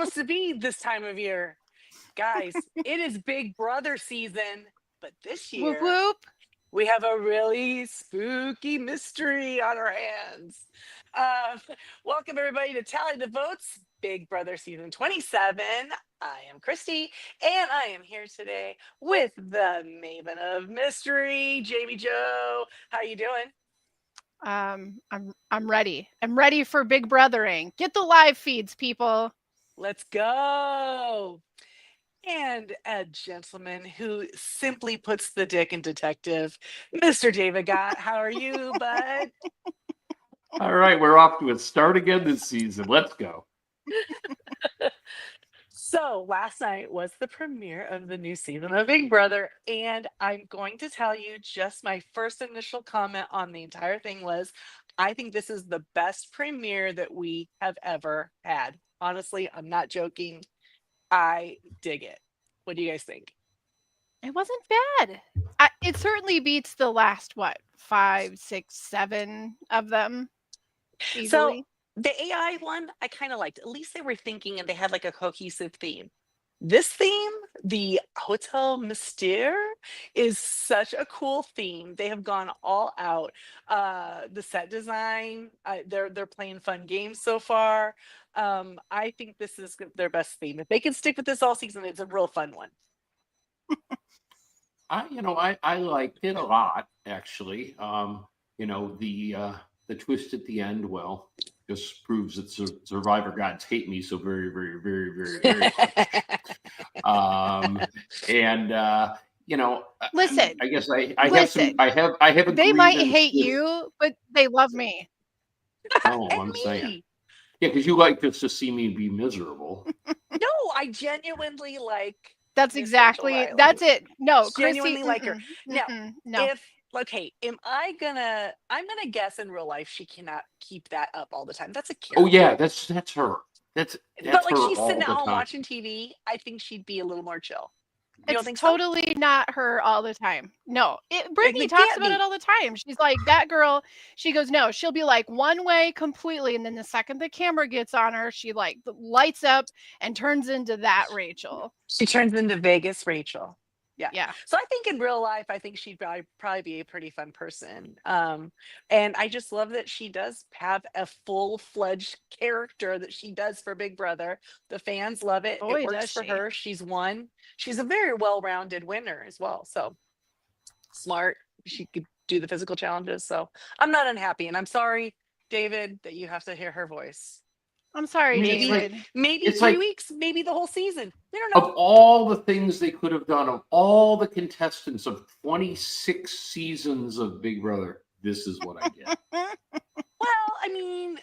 supposed to be this time of year. Guys, it is Big Brother season, but this Whoop year whoop. we have a really spooky mystery on our hands. Uh, Welcome, everybody, to Tally the Votes, Big Brother season 27. I am Christy, and I am here today with the Maven of Mystery, Jamie Joe. How you doing? I'm ready. I'm ready for Big Brothering. Get the live feeds, people. Let's go. And a gentleman who simply puts the dick in detective, Mr. David Gott. How are you, bud? All right, we're off to a start again this season. Let's go. So, last night was the premiere of the new season of Big Brother, and I'm going to tell you just my first initial comment on the entire thing was I think this is the best premiere that we have ever had. Honestly, I'm not joking. I dig it. What do you guys think? It wasn't bad. It certainly beats the last, what, 5, 6, 7 of them So, easily. the AI one, I kind of liked. At least they were thinking and they had like a cohesive theme. This theme, the Hotel Mystere, is such a cool theme. They have gone all out. The set design, they're playing fun games so far. I think this is their best theme. If they can stick with this all season, it's a real fun one. I liked it a lot actually. The twist at the end, well, just proves that Survivor gods hate me so very, very, very, very, very much. And Listen, I guess I have some listen. I have a They might grievance hate with. you, but they love me. Oh, And I'm saying, me. yeah, because you like just to see me be miserable. No, I genuinely like That's Miss Rachel exactly Riley. that's it. No, Chrissy, Genuinely like her. Now, no. if okay, I'm gonna guess in real life she cannot keep that up all the time. That's a Oh character. yeah, that's her. That's But like her she's sitting all at the home time. watching TV, I think she'd be a little more chill. You don't It's think so? totally not her all the time. No, Brittany It talks can't about it be. all the time. She's like, that girl, she goes, no, she'll be like one way completely. And then the second the camera gets on her, she like lights up and turns into that Rachel. She turns into Vegas Rachel. Yeah. Yeah. So I think in real life, I think she'd probably be a pretty fun person. And I just love that she does have a full-fledged character that she does for Big Brother. The fans love it. It Boy, works does for she. her. She's won. She's a very well-rounded winner as well. So smart. She could do the physical challenges. So I'm not unhappy. And I'm sorry, David, that you have to hear her voice. I'm sorry, It's Maybe, like David. maybe it's three like weeks, maybe the whole season. We don't of know. all the things they could have done, of all the contestants of 26 seasons of Big Brother, this is what I get. Well, I mean,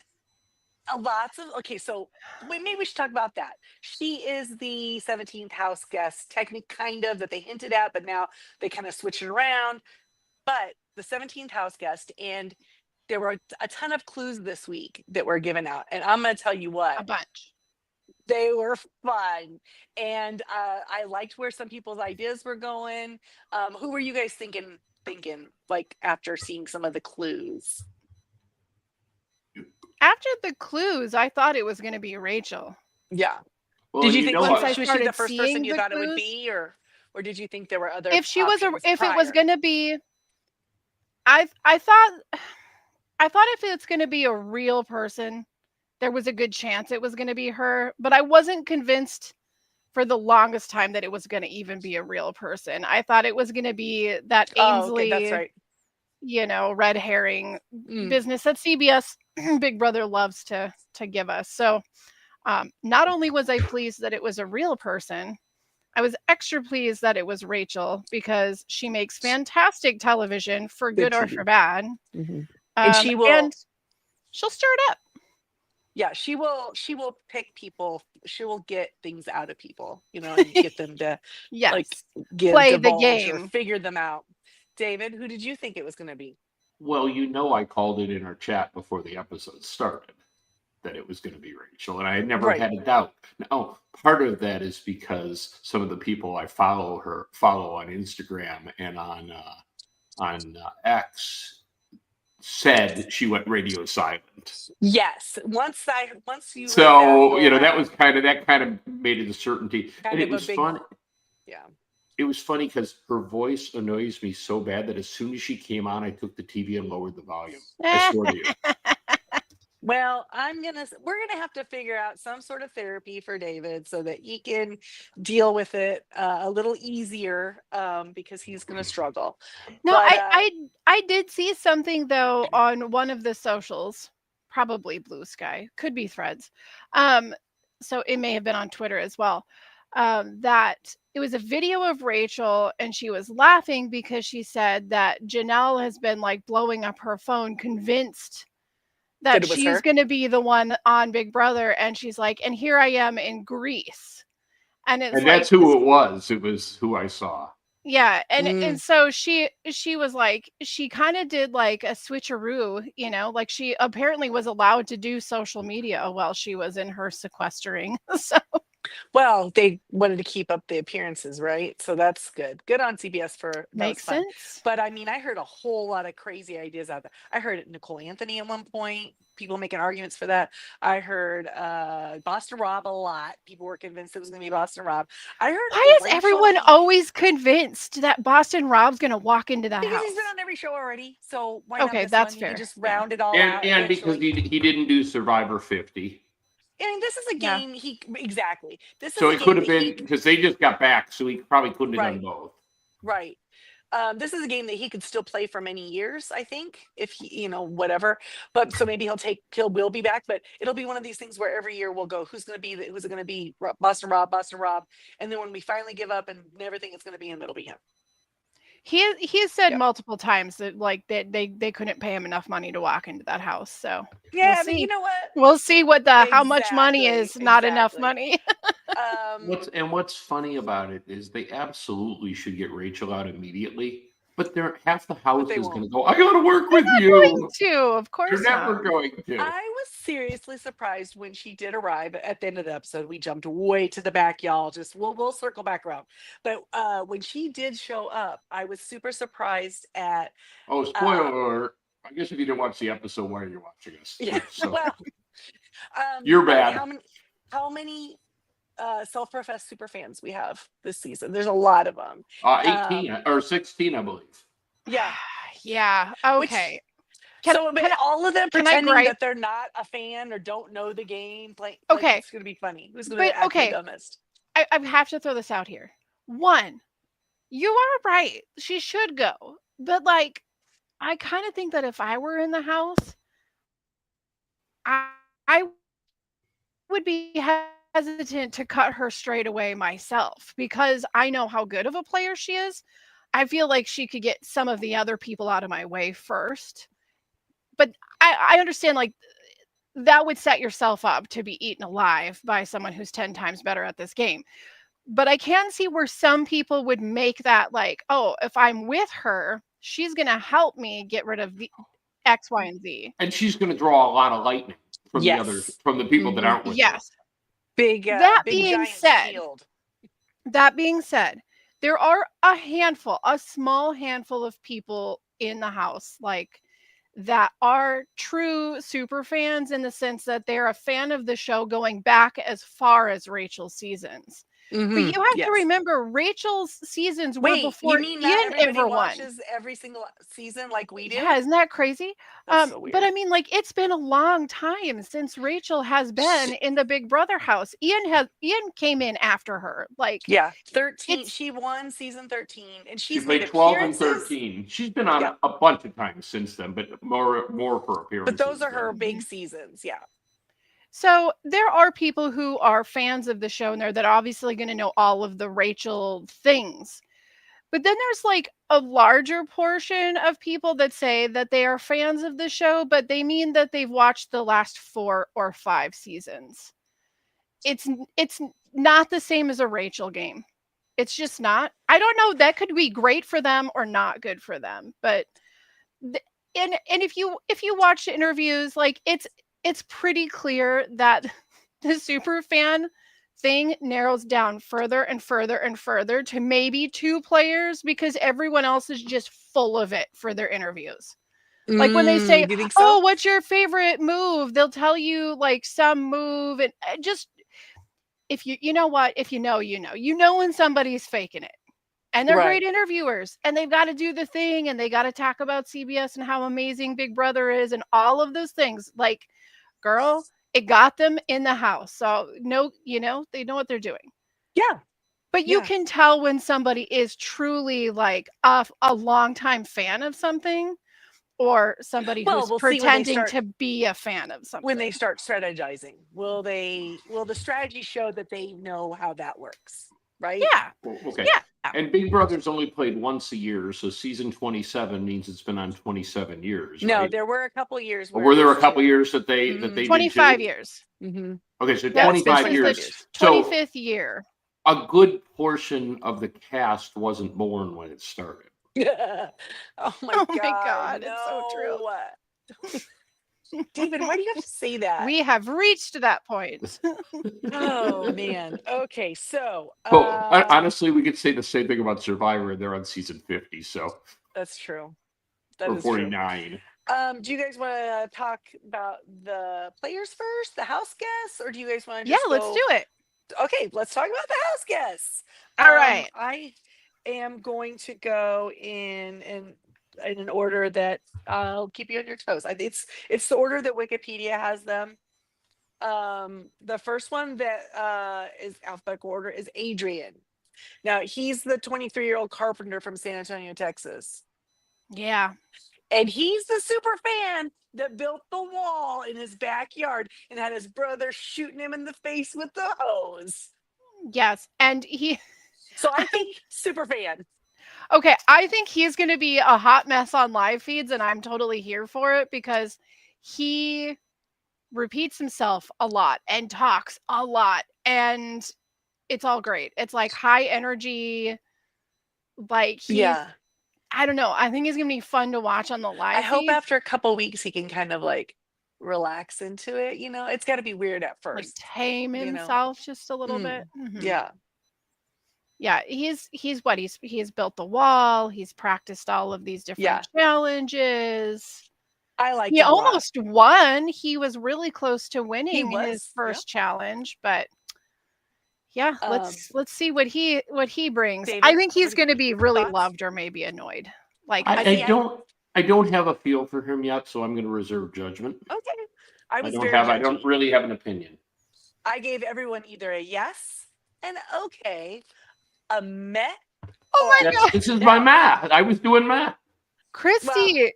lots of okay. So maybe we should talk about that. She is the 17th house guest, technically, kind of that they hinted at, but now they kind of switch it around. But the 17th house guest, and there were a ton of clues this week that were given out, and I'm going to tell you A what, bunch. they were fun, and I liked where some people's ideas were going. Who were you guys thinking like after seeing some of the clues? After the clues, I thought it was going to be Rachel. Yeah. Well, Did and you you think know Once I what? was she the started first person seeing you the thought it would clues, be, or did you think there were other if she was options if it was prior? going to be, I thought if it's going to be a real person, there was a good chance it was going to be her, but I wasn't convinced for the longest time that it was going to even be a real person. I thought it was going to be that Oh, okay, that's Ainsley, right. red herring Mm. business that CBS Big Brother loves to give us. So, not only was I pleased that it was a real person, I was extra pleased that it was Rachel because she makes fantastic television for Good good or for TV. bad. Hmm. And she And will, she'll stir it up. yeah, she will pick people. She will get things out of people, and get them to like Yes. give Play the divulge or game. figure them out. David, who did you think it was going to be? Well, I called it in our chat before the episode started that it was going to be Rachel, and I had never Right. had a doubt. Now, part of that is because some of the people I follow on Instagram and on X, said, she went radio silent. Yes. Once you heard So, that, that was kind of made it a certainty. Kind And of it a was big- fun. yeah. It was funny because her voice annoys me so bad that as soon as she came on, I took the TV and lowered the volume. I swear to you. Well, we're gonna have to figure out some sort of therapy for David so that he can deal with it a little easier, because he's gonna struggle. No, But, I did see something though on one of the socials, probably Blue Sky, could be Threads. So it may have been on Twitter as well. That it was a video of Rachel and she was laughing because she said that Janelle has been like blowing up her phone, convinced that it was she's her? going to be the one on Big Brother. And she's like, and here I am in Greece. And it's And like, that's who it was. It was who I saw. yeah, and Mm. so she was like, she kind of did like a switcheroo, like she apparently was allowed to do social media while she was in her sequestering. So Well, they wanted to keep up the appearances, right? So that's good. Good on CBS for that was makes fun. sense. But I mean, I heard a whole lot of crazy ideas out there. I heard Nicole Anthony at one point, people making arguments for that. I heard Boston Rob a lot. People were convinced it was going to be Boston Rob. I heard Why is Rachel- everyone always convinced that Boston Rob's going to walk into that Because house? he's been on every show already. So why not Okay, this that's one? fair. You can just Yeah. round it all out. And because eventually. he didn't do Survivor 50. I mean, this is a Yeah. game exactly. This So is a it game could have that been because they just got back, so he probably couldn't have done Right. both. Right. This is a game that he could still play for many years, I think, if he, whatever. But so maybe he will be back, but it'll be one of these things where every year we'll go, who's it going to be Boston Rob, and then when we finally give up and never think it's going to be him, it'll be him. He has said Yep. multiple times that like that they couldn't pay him enough money to walk into that house. So Yeah, we'll but see. you know what? We'll see what how much money Exactly, is not enough exactly. money. What's funny about it is they absolutely should get Rachel out immediately, but half the house they is won't. going to go, I got to work with you. Too, of course. You're never not. going to. I was seriously surprised when she did arrive at the end of the episode. We jumped way to the back, y'all. Just we'll circle back around. But when she did show up, I was super surprised at. Oh, spoiler alert. I guess if you didn't watch the episode, why are you watching us? Yeah. So, Well, you're bad. How many self-professed super fans we have this season? There's a lot of them. 18 or 16, I believe. Yeah. Yeah. Okay. But all of them can I pretending gripe? that they're not a fan or don't know the game. Okay. It's gonna be funny. Who's gonna act okay. the dumbest? I have to throw this out here. One, you are right. She should go. But like, I kind of think that if I were in the house, I would be hesitant to cut her straight away myself because I know how good of a player she is. I feel like she could get some of the other people out of my way first. But I understand like that would set yourself up to be eaten alive by someone who's 10 times better at this game. But I can see where some people would make that like, oh, if I'm with her, she's going to help me get rid of the X, Y, and Z. And she's going to draw a lot of lightning from Yes. the others, from the people that aren't with her. Yes. Big That big being giant said, shield. That being said, there are a small handful of people in the house like that are true super fans in the sense that they're a fan of the show going back as far as Rachel's seasons. But you have Yes. to remember Rachel's seasons were Wait, before you mean not Ian everybody ever won. watches every single season like we do? Yeah, isn't that crazy? That's so weird. But I mean, like, it's been a long time since Rachel has been in the Big Brother house. Ian came in after her. Like, Yeah, 13. It's- She won season 13, and She she's played made 12 and appearances, 13. She's been on Yeah. a bunch of times since then, but more for appearances. but those are her than- big seasons. Yeah. so there are people who are fans of the show and they're that are obviously going to know all of the Rachel things. But then there's like a larger portion of people that say that they are fans of the show, but they mean that they've watched the last 4 or 5 seasons. It's not the same as a Rachel game. It's just not. I don't know. That could be great for them or not good for them. But and if you watch interviews, like it's pretty clear that the super fan thing narrows down further and further and further to maybe 2 players because everyone else is just full of it for their interviews. Like when they say, Do you think so? "Oh, what's your favorite move?" They'll tell you like some move, and just if you know what, if you know when somebody's faking it. And they're Right. great interviewers, and they've got to do the thing, and they got to talk about CBS and how amazing Big Brother is and all of those things. Like, girl, it got them in the house. So no, they know what they're doing. Yeah. But you Yeah. can tell when somebody is truly like a longtime fan of something, or somebody Well, who's we'll see when they pretending start to be a fan of something. when they start strategizing. Will the strategy show that they know how that works? Right? Yeah. Well, okay. Yeah. And Big Brother's only played once a year, so season 27 means it's been on 27 years, No, right? there were a couple years Or where were it there a was couple 2. years that they Mhm. did 25 too? years. Mm-hmm. Okay, so Yeah, it's been 25 25 years. years. So 25th year. a good portion of the cast wasn't born when it started. Oh my Oh my God. God, it's so true. No. David, why do you have to say that? We have reached that point. Oh man. Okay, so Well, honestly, we could say the same thing about Survivor. They're on season 50, so that's true. That or is true. 49. Do you guys want to talk about the players first, the house guests, or do you guys want to Yeah, just let's go? do it. Okay, let's talk about the house guests. All right. I am going to go in an order that I'll keep you on your toes. It's the order that Wikipedia has them. The first one that is alphabetical order is Adrian. Now he's the 23-year-old carpenter from San Antonio, Texas. Yeah. And he's the super fan that built the wall in his backyard and had his brother shooting him in the face with the hose. Yes. And So I think super fan. okay, I think he's going to be a hot mess on live feeds, and I'm totally here for it because he repeats himself a lot and talks a lot, and it's all great. It's like high energy. Like I don't know. I think he's going to be fun to watch on the live I hope feeds. after a couple weeks he can kind of like relax into it. It's got to be weird at Like first. tame himself just a little bit. Mhm. Yeah. Yeah, he's built the wall. He's practiced all of these different challenges. I like He him a lot. almost won. He was really close to He winning his was, first challenge, but yeah, let's see what he brings. I David, think he's going to be really thoughts? loved or maybe annoyed. Like I don't have a feel for him yet, so I'm going to reserve judgment. Okay. I don't really have an opinion. I gave everyone either a yes, an okay, a meh. Oh my God. This is my math. I was doing math. Christy,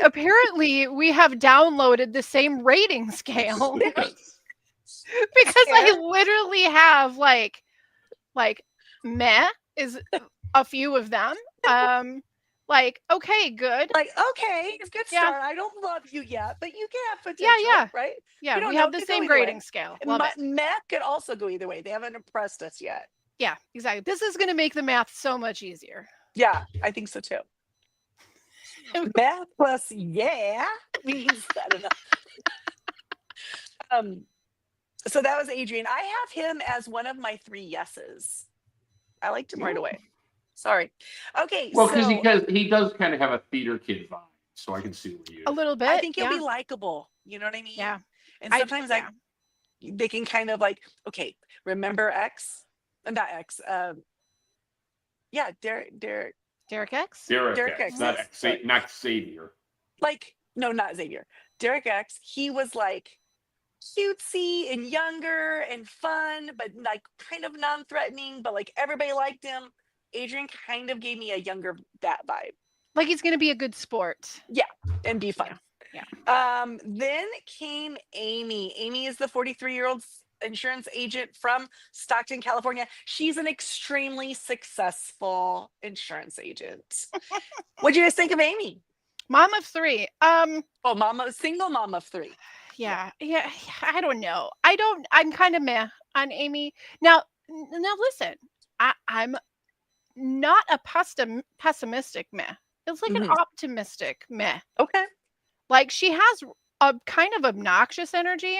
apparently we have downloaded the same rating scale. Because I literally have like meh is a few of them. Like okay, good. Like okay, it's a good start. I don't love you yet, but you can have potential, right? Yeah, we have the same grading scale. Love it. Math could also go either way. They haven't impressed us yet. Yeah, exactly. This is going to make the math so much easier. Yeah, I think so too. Math plus means I don't know. So that was Adrian. I have him as one of my 3 yeses. I liked him right away. Sorry. Okay. Well, because he does kind of have a theater kid vibe, so I can see where you. A little bit. I think he'll be likable. You know what I mean? Yeah. And sometimes they can kind of like, okay, remember X? Not X. Yeah, Derek X. Derek X, not Xavier. Like, no, not Xavier. Derek X. He was like cutesy and younger and fun, but like kind of non-threatening. But like everybody liked him. Adrian kind of gave me a younger that vibe. Like he's gonna be a good sport. Yeah, and be fun. Yeah. Then came Amy. Amy is the 43-year-old insurance agent from Stockton, California. She's an extremely successful insurance agent. What do you guys think of Amy? Mom of 3. Single mom of 3. Yeah. I don't know. I'm kind of meh on Amy. Now listen, I'm not a pessimistic meh. It's like an optimistic meh. Okay. Like she has a kind of obnoxious energy.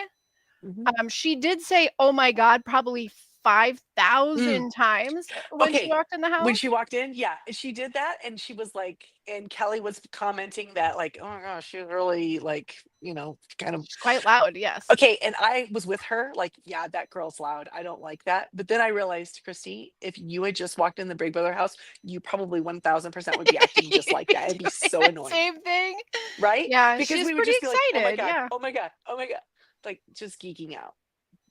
She did say, "Oh my God," probably 5,000 times when she Okay, walked in the house. when she walked in, yeah, she did that, and she was like, and Kelly was commenting that, like, oh my gosh, she was really like, kind of She's quite loud, yes. okay. And I was with her, like, yeah, that girl's loud. I don't like that. But then I realized, Christy, if you had just walked in the Big Brother house, you probably 1000% would be acting just like that. It'd be so annoying, Same thing. right? Yeah, Because she's we would pretty just be like, oh my excited. god, Yeah. oh my god, oh my god, like just geeking out.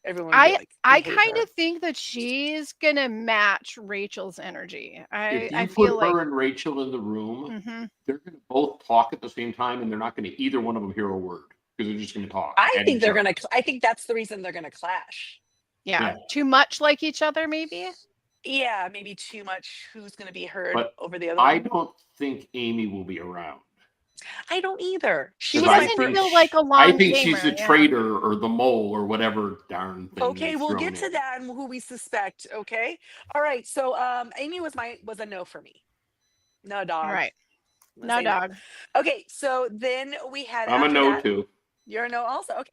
Everyone would be like, we I hate kind her. of think that she's gonna match Rachel's energy. If I you feel put like her and Rachel in the room, Mhm. they're going to both talk at the same time, and they're not going to either one of them hear a word because they're just going to talk. I at think each they're other. gonna. I think that's the reason they're gonna clash. Yeah, Yeah. too much like each other, maybe. Yeah, maybe too much. Who's gonna be heard But over the other I one? don't think Amy will be around. I don't either. She She was Because my doesn't first. feel like a I long think she's gamer. the Yeah. traitor or the mole or whatever darn thing. Okay, they've we'll thrown get to in. that and who we suspect. Okay, all right. So, Amy was a no for me. No dog. Right. I'm gonna No say dog. Okay, so then we had I'm a after no that, too. you're a no also. Okay.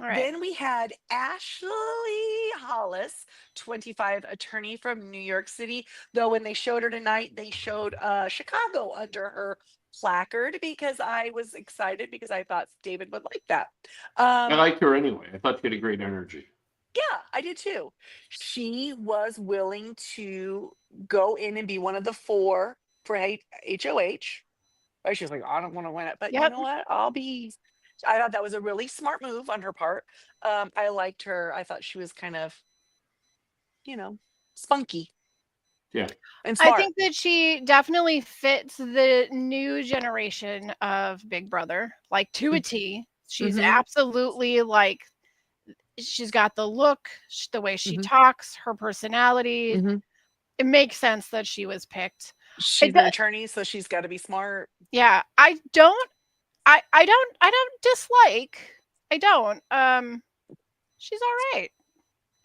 All right. Then we had Ashley Hollis, 25, attorney from New York City. Though when they showed her tonight, they showed Chicago under her placard because I was excited because I thought David would like that. I liked her anyway. I thought she had a great energy. Yeah, I did too. She was willing to go in and be one of the 4 for HOH. Right? She was like, I don't want to win it, but you Yep. know what? I thought that was a really smart move on her part. I liked her. I thought she was kind of, spunky. Yeah. And smart. I think that she definitely fits the new generation of Big Brother, like to a T. She's Mhm. absolutely like, she's got the look, the way she Mhm. talks, her personality. Mhm. It makes sense that she was picked. She's do- an attorney, so she's got to be smart. Yeah, I don't dislike. I don't. She's all right.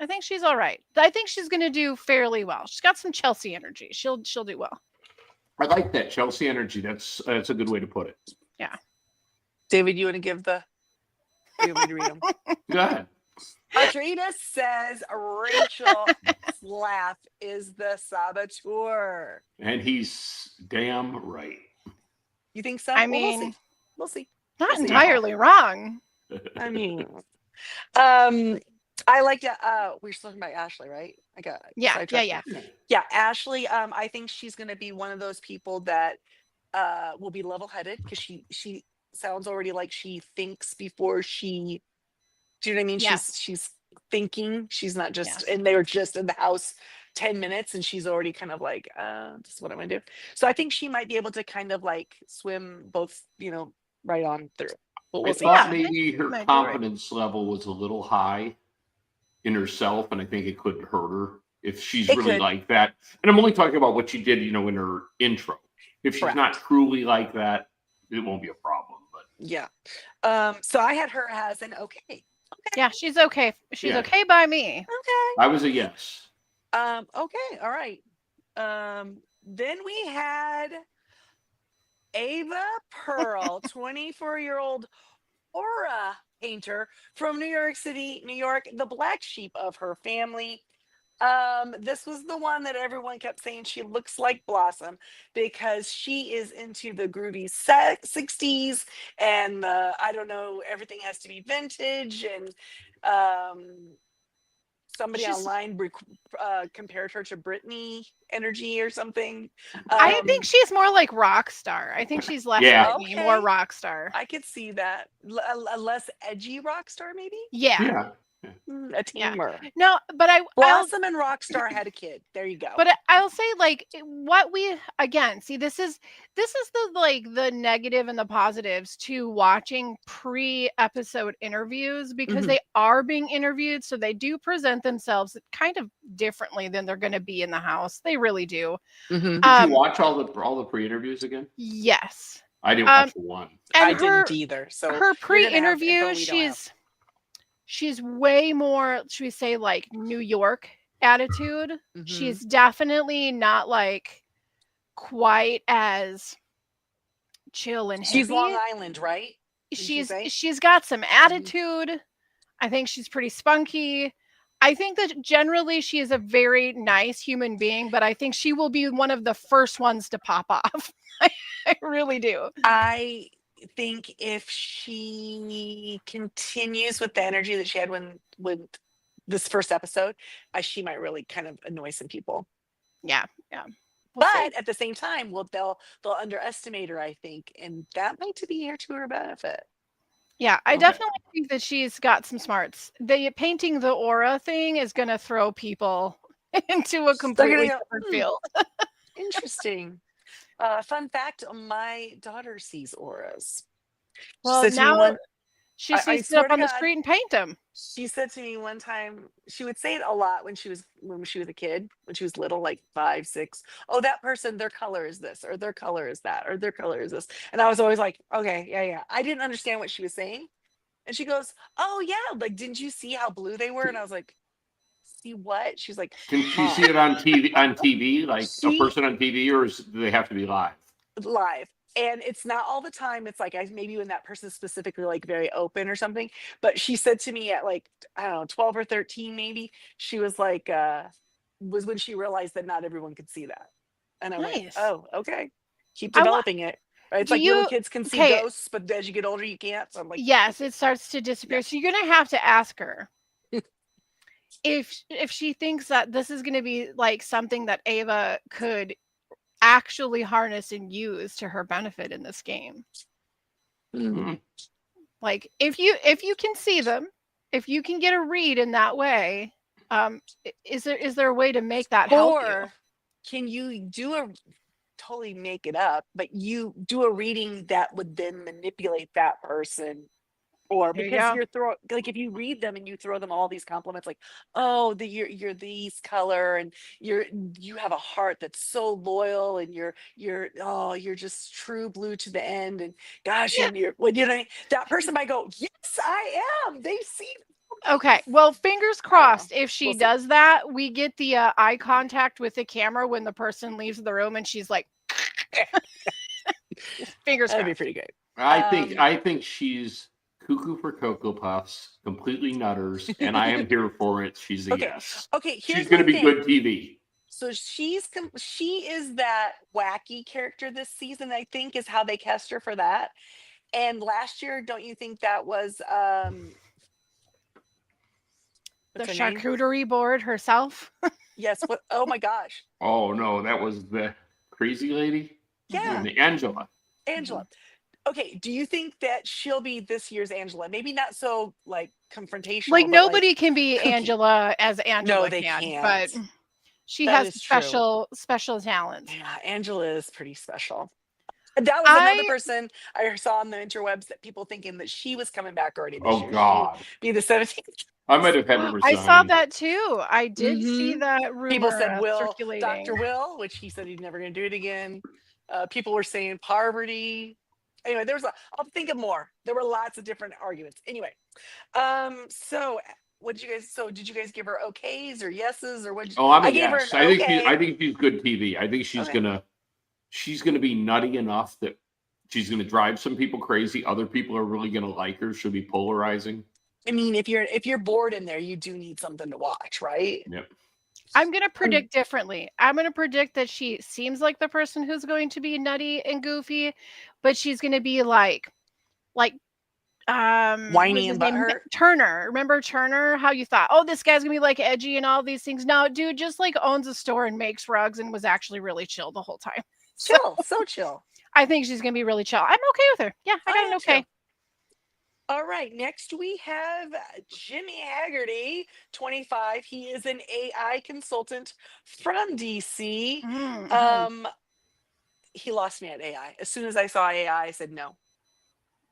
I think she's all right. I think she's going to do fairly well. She's got some Chelsea energy. She'll do well. I like that Chelsea energy. That's a good way to put it. Yeah. David, you want to give the? You want me to read them? Go ahead. Adrena says Rachel's laugh is the saboteur. And he's damn right. You think so? I Well, mean, we'll see. not We'll see. entirely wrong. I mean, I like to. We're talking about Ashley, right? I got Yeah, sidetracked. Yeah. Ashley. I think she's going to be one of those people that will be level-headed because she sounds already like she thinks before she. Do you know what I mean? Yes. She's thinking. She's not just. Yes. And they were just in the house 10 minutes, and she's already kind of like, this is what I'm going to do. So I think she might be able to kind of like swim both, right on through. But I we'll see. thought Yeah, maybe her might be right. confidence level was a little high in herself, and I think it could hurt her if she's It really could. like that. And I'm only talking about what she did, in her intro. If she's Correct. not truly like that, it won't be a problem. But Yeah. So I had her as an okay. Yeah, she's okay. She's Yeah. okay by me. Okay. I was a yes. Okay. All right. Then we had Ava Pearl, 24-year-old aura painter from New York City, New York, the black sheep of her family. This was the one that everyone kept saying she looks like Blossom because she is into the groovy 60s and I don't know, everything has to be vintage and somebody She's- online compared her to Britney energy or something. I think she's more like rock star. I think she's less Yeah. Britney, more Okay. rock star. I could see that. A less edgy rock star, maybe? Yeah. Yeah. A teamer. No, but I'll Blossom and Rockstar had a kid. There you go. But I'll say, like, what we again see, this is the negative and the positives to watching pre-episode interviews because Mhm. they are being interviewed, so they do present themselves kind of differently than they're going to be in the house. They really do. Mhm. Did you watch all the pre-interviews again? Yes, I didn't watch one. and I her didn't either. So her you're gonna have info pre-interview, we don't have. she's way more, should we say, like New York attitude. Mhm. She's definitely not like quite as chill and She's hippie. Long Island, right? Didn't you say? She's got some attitude. I think she's pretty spunky. I think that generally she is a very nice human being, but I think she will be one of the first ones to pop off. I really do. I think if she continues with the energy that she had when with this first episode, she might really kind of annoy some people. Yeah. We'll see. But at the same time, they'll underestimate her, I think, and that might be here to her benefit. Yeah, I Okay. definitely think that she's got some smarts. The painting the aura thing is going to throw people into a completely go, different "Hmm, field. Interesting. Fun fact: my daughter sees auras. She Well, said to me now she I sees it swear up to on the God, street and paint them. she said to me one time, she would say it a lot when she was a kid, when she was little, like 5, 6. Oh, that person, their color is this, or their color is that, or their color is this. And I was always like, okay, yeah. I didn't understand what she was saying. And she goes, oh yeah, like didn't you see how blue they were? And I was like, see what? She's like, Can she Mom. see it on TV? On TV, like a She person on TV, or do they have to be live? live. And it's not all the time. It's like maybe when that person's specifically like very open or something. But she said to me at like, I don't know, 12 or 13, maybe, she was like, was when she realized that not everyone could see that. And I went, Nice. oh, okay. Keep I wa- developing it. Right? It's Do like little you- kids can see okay. ghosts, but as you get older, you can't. So I'm like, Yes, it starts to disappear. Yeah. So you're going to have to ask her if she thinks that this is going to be like something that Ava could actually harness and use to her benefit in this game. "Hmm." Like if you can see them, if you can get a read in that way, is there a way to make that help you? Or can you do totally make it up, but you do a reading that would then manipulate that person? Or There you because go. like if you read them and you throw them all these compliments like, oh, you're these color, and you have a heart that's so loyal, and you're just true blue to the end, and gosh, Yeah. and that person might go, yes, I am. They've seen. Okay. Well, fingers crossed. If she We'll see. does that, we get the eye contact with the camera when the person leaves the room, and she's like, fingers That'd be crossed. pretty great. I think she's cuckoo for Cocoa Puffs, completely nutters, and I am here for it. She's a Okay. yes. Okay, here's She's going to my be thing. good TV. So she is that wacky character this season, I think, is how they cast her for that. And last year, don't you think that was The what's her name? charcuterie board herself. Yes, what, oh my gosh. Oh no, that was the crazy lady. Yeah, The Angela. Angela. Okay, do you think that she'll be this year's Angela? Maybe not so like confrontational. Like but, nobody can be kooky. Angela as Angela they can, can't. but she That has is true. special talents. Yeah, Angela is pretty special. And that was another person I saw on the interwebs that people thinking that she was coming back already this year. Oh God. She'd be the 17th. I might have had to resign. I saw that too. I did see Mhm. that rumor People said circulating. Dr. Will, which he said he's never going to do it again. People were saying poverty. Anyway, I'll think of more. There were lots of different arguments. Anyway, so did you guys give her okays or yeses, or what? Oh, I'm a I gave her yes. an I okay. think she's good TV. I think she's Okay. gonna be nutty enough that she's gonna drive some people crazy. Other people are really gonna like her. She'll be polarizing. I mean, if you're bored in there, you do need something to watch, right? Yep. I'm going to predict differently. I'm going to predict that she seems like the person who's going to be nutty and goofy, but she's going to be like what's Whiny his and name? butthurt. Turner. Remember Turner? How you thought, oh, this guy's going to be like edgy and all these things. No, dude just like owns a store and makes rugs and was actually really chill the whole time. Chill, so chill. I think she's going to be really chill. I'm okay with her. Yeah, I got an okay. Chill. All right, next we have Jimmy Haggerty, 25. He is an AI consultant from DC. Mm-hmm. He lost me at AI. As soon as I saw AI, I said no.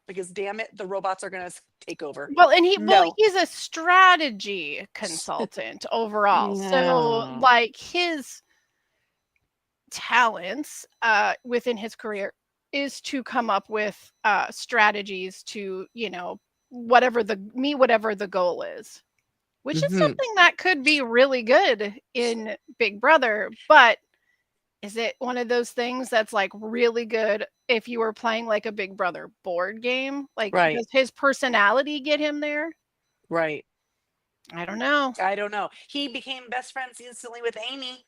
Because damn it, the robots are going to take over. Well, and No. he's a strategy consultant overall. So No. like his talents within his career is to come up with strategies to, whatever the goal is, which is Mhm. something that could be really good in Big Brother. But is it one of those things that's like really good if you were playing like a Big Brother board game? Like, Right. does his personality get him there? Right. I don't know. I don't know. He became best friends instantly with Amy.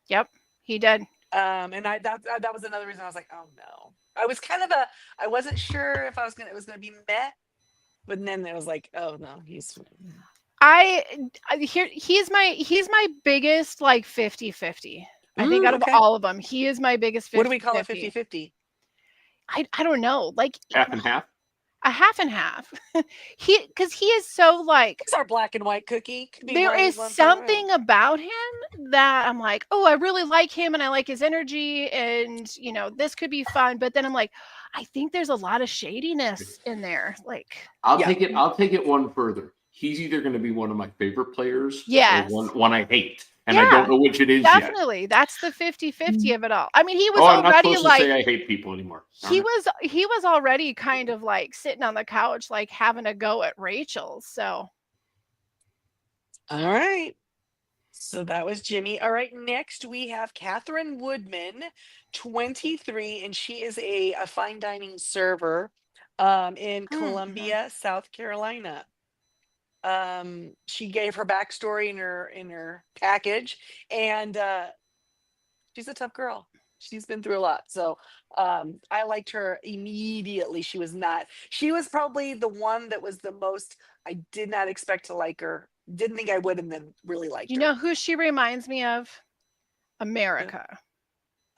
Yep, he did. And that was another reason I was like, oh no. I was I wasn't sure if it was gonna be meh, but then it was like, oh no, he's He's my biggest like 50-50. I think out of okay. all of them, he is my biggest 50-50. What do we call it 50-50? I don't know, like Half and half. a half and half. Because he is so like, He's our black and white cookie. Could be there one- is one for- something about him that I'm like, oh, I really like him and I like his energy and this could be fun. But then I'm like, I think there's a lot of shadiness in there. Like, I'll take it one further. He's either going to be one of my favorite players, Yes. or one I hate, and I don't know which it is definitely. yet. That's the 50-50 of it all. I mean, he was I'm not already supposed like, to say I hate people anymore. he was already kind of like sitting on the couch, like having a go at Rachel. So, All right. So that was Jimmy. All right. Next, we have Catherine Woodman, 23, and she is a fine dining server in Columbia, South Carolina. She gave her backstory in her package, and she's a tough girl. She's been through a lot. So I liked her immediately. She was probably the one that was the most, I did not expect to like her. Didn't think I would, and then really liked her. you know who she reminds me of? America.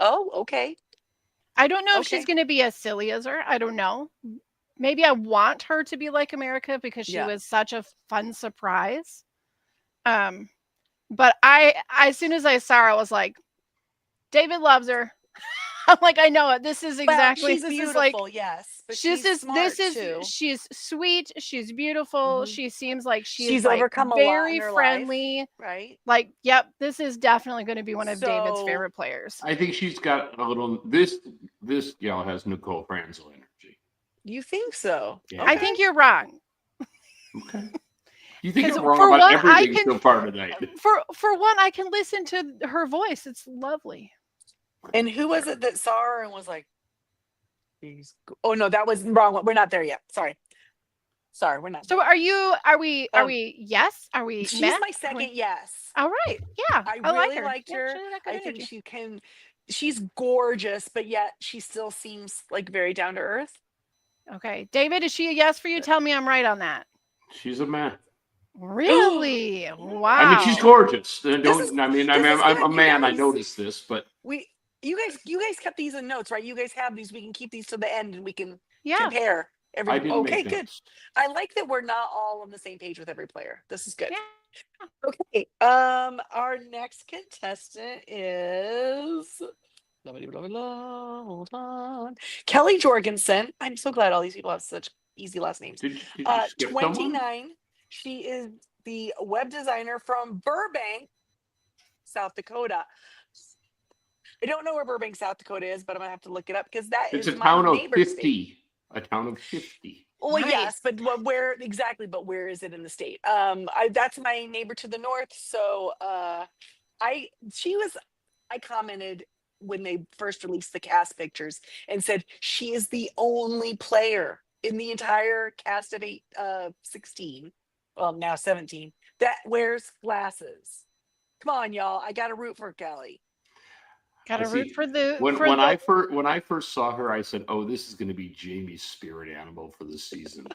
Oh, okay. I don't know if Okay. she's going to be as silly as her. I don't know. Maybe I want her to be like America because she Yeah. was such a fun surprise. But as soon as I saw her, I was like, David loves her. I'm like, I know it. This is exactly. She's this beautiful, is like. yes. But She's she's smart too. she's sweet. She's beautiful. Mhm. She seems like she's She's like overcome a lot in very her life. friendly. Right. Like, yep, this is definitely going to be one of David's So- favorite players. I think she's got a little. This gal has Nicole Franzel energy. You think so? Yeah. I think you're wrong. Okay. You think 'Cause I'm wrong for about one, I everything can- so far tonight? For one, I can listen to her voice. It's lovely. And who was it that saw her and was like, oh no, that was wrong one. We're not there yet. Sorry, we're not. So are we yes? Are we She's meh? my Are second we- yes. All right. Yeah. I like really her. liked Yeah, her. she had that good I think energy. she's gorgeous, but yet she still seems like very down to earth. Okay. David, is she a yes for you? Tell me I'm right on that. She's a man. Really? Wow. I mean, she's gorgeous. I'm is a good, man. I you guys. noticed this, but You guys kept these in notes, right? You guys have these. We can keep these to the end and we can Yeah. compare. I didn't Okay, make good. notes. I like that we're not all on the same page with every player. This is good. Yeah. Okay. Our next contestant is blah, blah, blah, blah, hold on. Kelly Jorgensen. I'm so glad all these people have such easy last names. Did you skip someone? 29. She is the web designer from Burbank, South Dakota. I don't know where Burbank, South Dakota is, but I'm gonna have to look it up because It's is a my town of neighbor's state. 50. A town of 50. Well, Nice. yes, but where exactly? But where is it in the state? That's my neighbor to the north. So, I commented when they first released the cast pictures and said she is the only player in the entire cast of 16, well now 17, that wears glasses. Come on, y'all! I got to root for Kelly. Got to I see. root for the. When I first saw her, I said, "Oh, this is going to be Jamie's spirit animal for the season."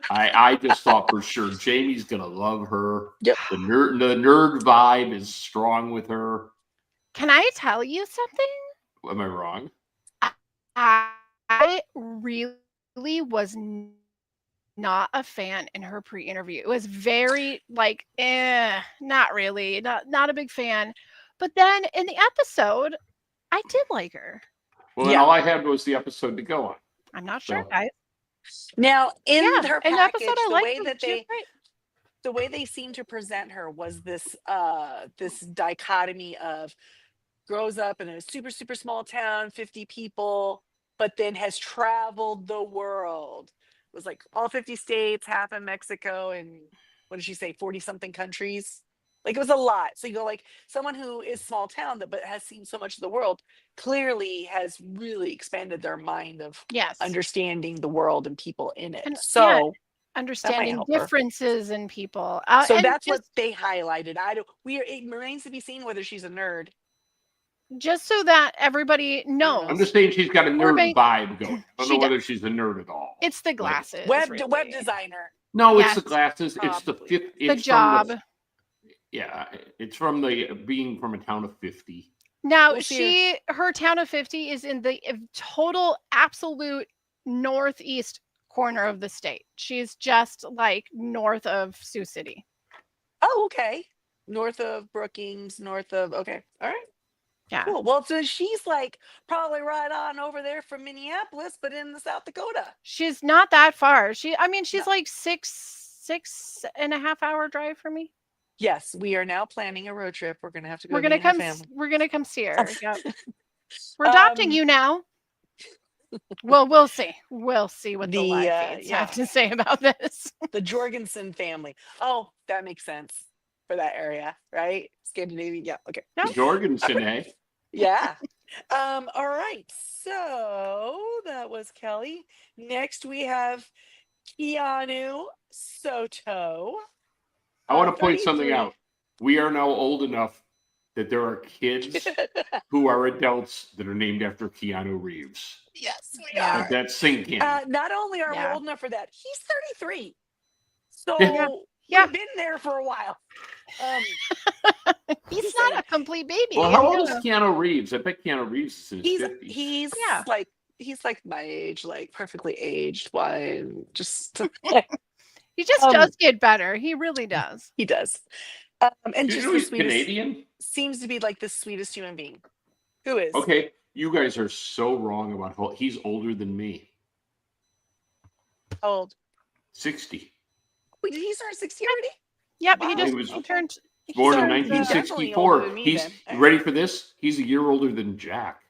I just thought for sure Jamie's going to love her. Yep. The nerd vibe is strong with her. Can I tell you something? Am I wrong? I really was not a fan in her pre-interview. It was very like, not really, not a big fan. But then in the episode, I did like her. Well, then Yeah. all I had was the episode to go on. I'm not sure, So- guys. Now, in her in the package, episode, I the liked way her. that She was great. the way they seemed to present her was this dichotomy of grows up in a super super small town, 50 people, but then has traveled the world. It was like all 50 states, half in Mexico, and what did she say, 40 something countries. Like it was a lot. So you go like someone who is small town but has seen so much of the world clearly has really expanded their mind of Yes. understanding the world and people in it. And- So understanding help her. differences in people. So And that's what just, they highlighted. I don't. It remains to be seen whether she's a nerd. just so that everybody knows. I'm just saying she's got a We're nerd ma- vibe going. I don't She know whether does. she's a nerd at all. It's the Like, glasses. Web really. designer. no, it's Yes, the glasses. It's the probably. fifth. The It's job. From yeah, it's from the being from a town of 50. Now We'll see her town of 50 is in the total absolute northeast corner of the state. She's just like north of Sioux City. Oh, okay. North of Brookings, north of. Okay, all right. Yeah. Cool. Well, so she's like probably right on over there from Minneapolis, but in the South Dakota. She's not that far. She's No. like 6.5 hour drive from me. Yes, we are now planning a road trip. We're gonna have to go. We're gonna meet her come. family. We're gonna come see her. Yep. We're adopting Um, you now. Well, we'll see. We'll see what the The, live feeds yeah. have to say about this. The Jorgensen family. Oh, that makes sense for that area, right? Scandinavian. Yeah. Okay. No? Jorgensen, eh? Yeah. All right. So that was Kelly. Next we have Keanu Soto. I want to point something 33. out. We are now old enough that there are kids who are adults that are named after Keanu Reeves. Yes, we Yeah. are. Let that sink in. Not only are we Yeah. old enough for that, he's 33. So Yeah. Yeah. we've been there for a while. He's not a complete baby. Well, how I old is know. Keanu Reeves? I bet Keanu Reeves is in his he's 50s. he's Yeah. he's like my age, like perfectly aged. Why? Just He just does get better. He really does. he does. And Did just you know the he's sweetest. Canadian? Seems to be like the sweetest human being. Who is? Okay, you guys are so wrong about how he's older than me. How old? 60. Wait, did he start 60 already? Yep. Wow. He just He was turned. Born in He's definitely older 1964. than me He's then. you ready for this? He's a year older than Jack.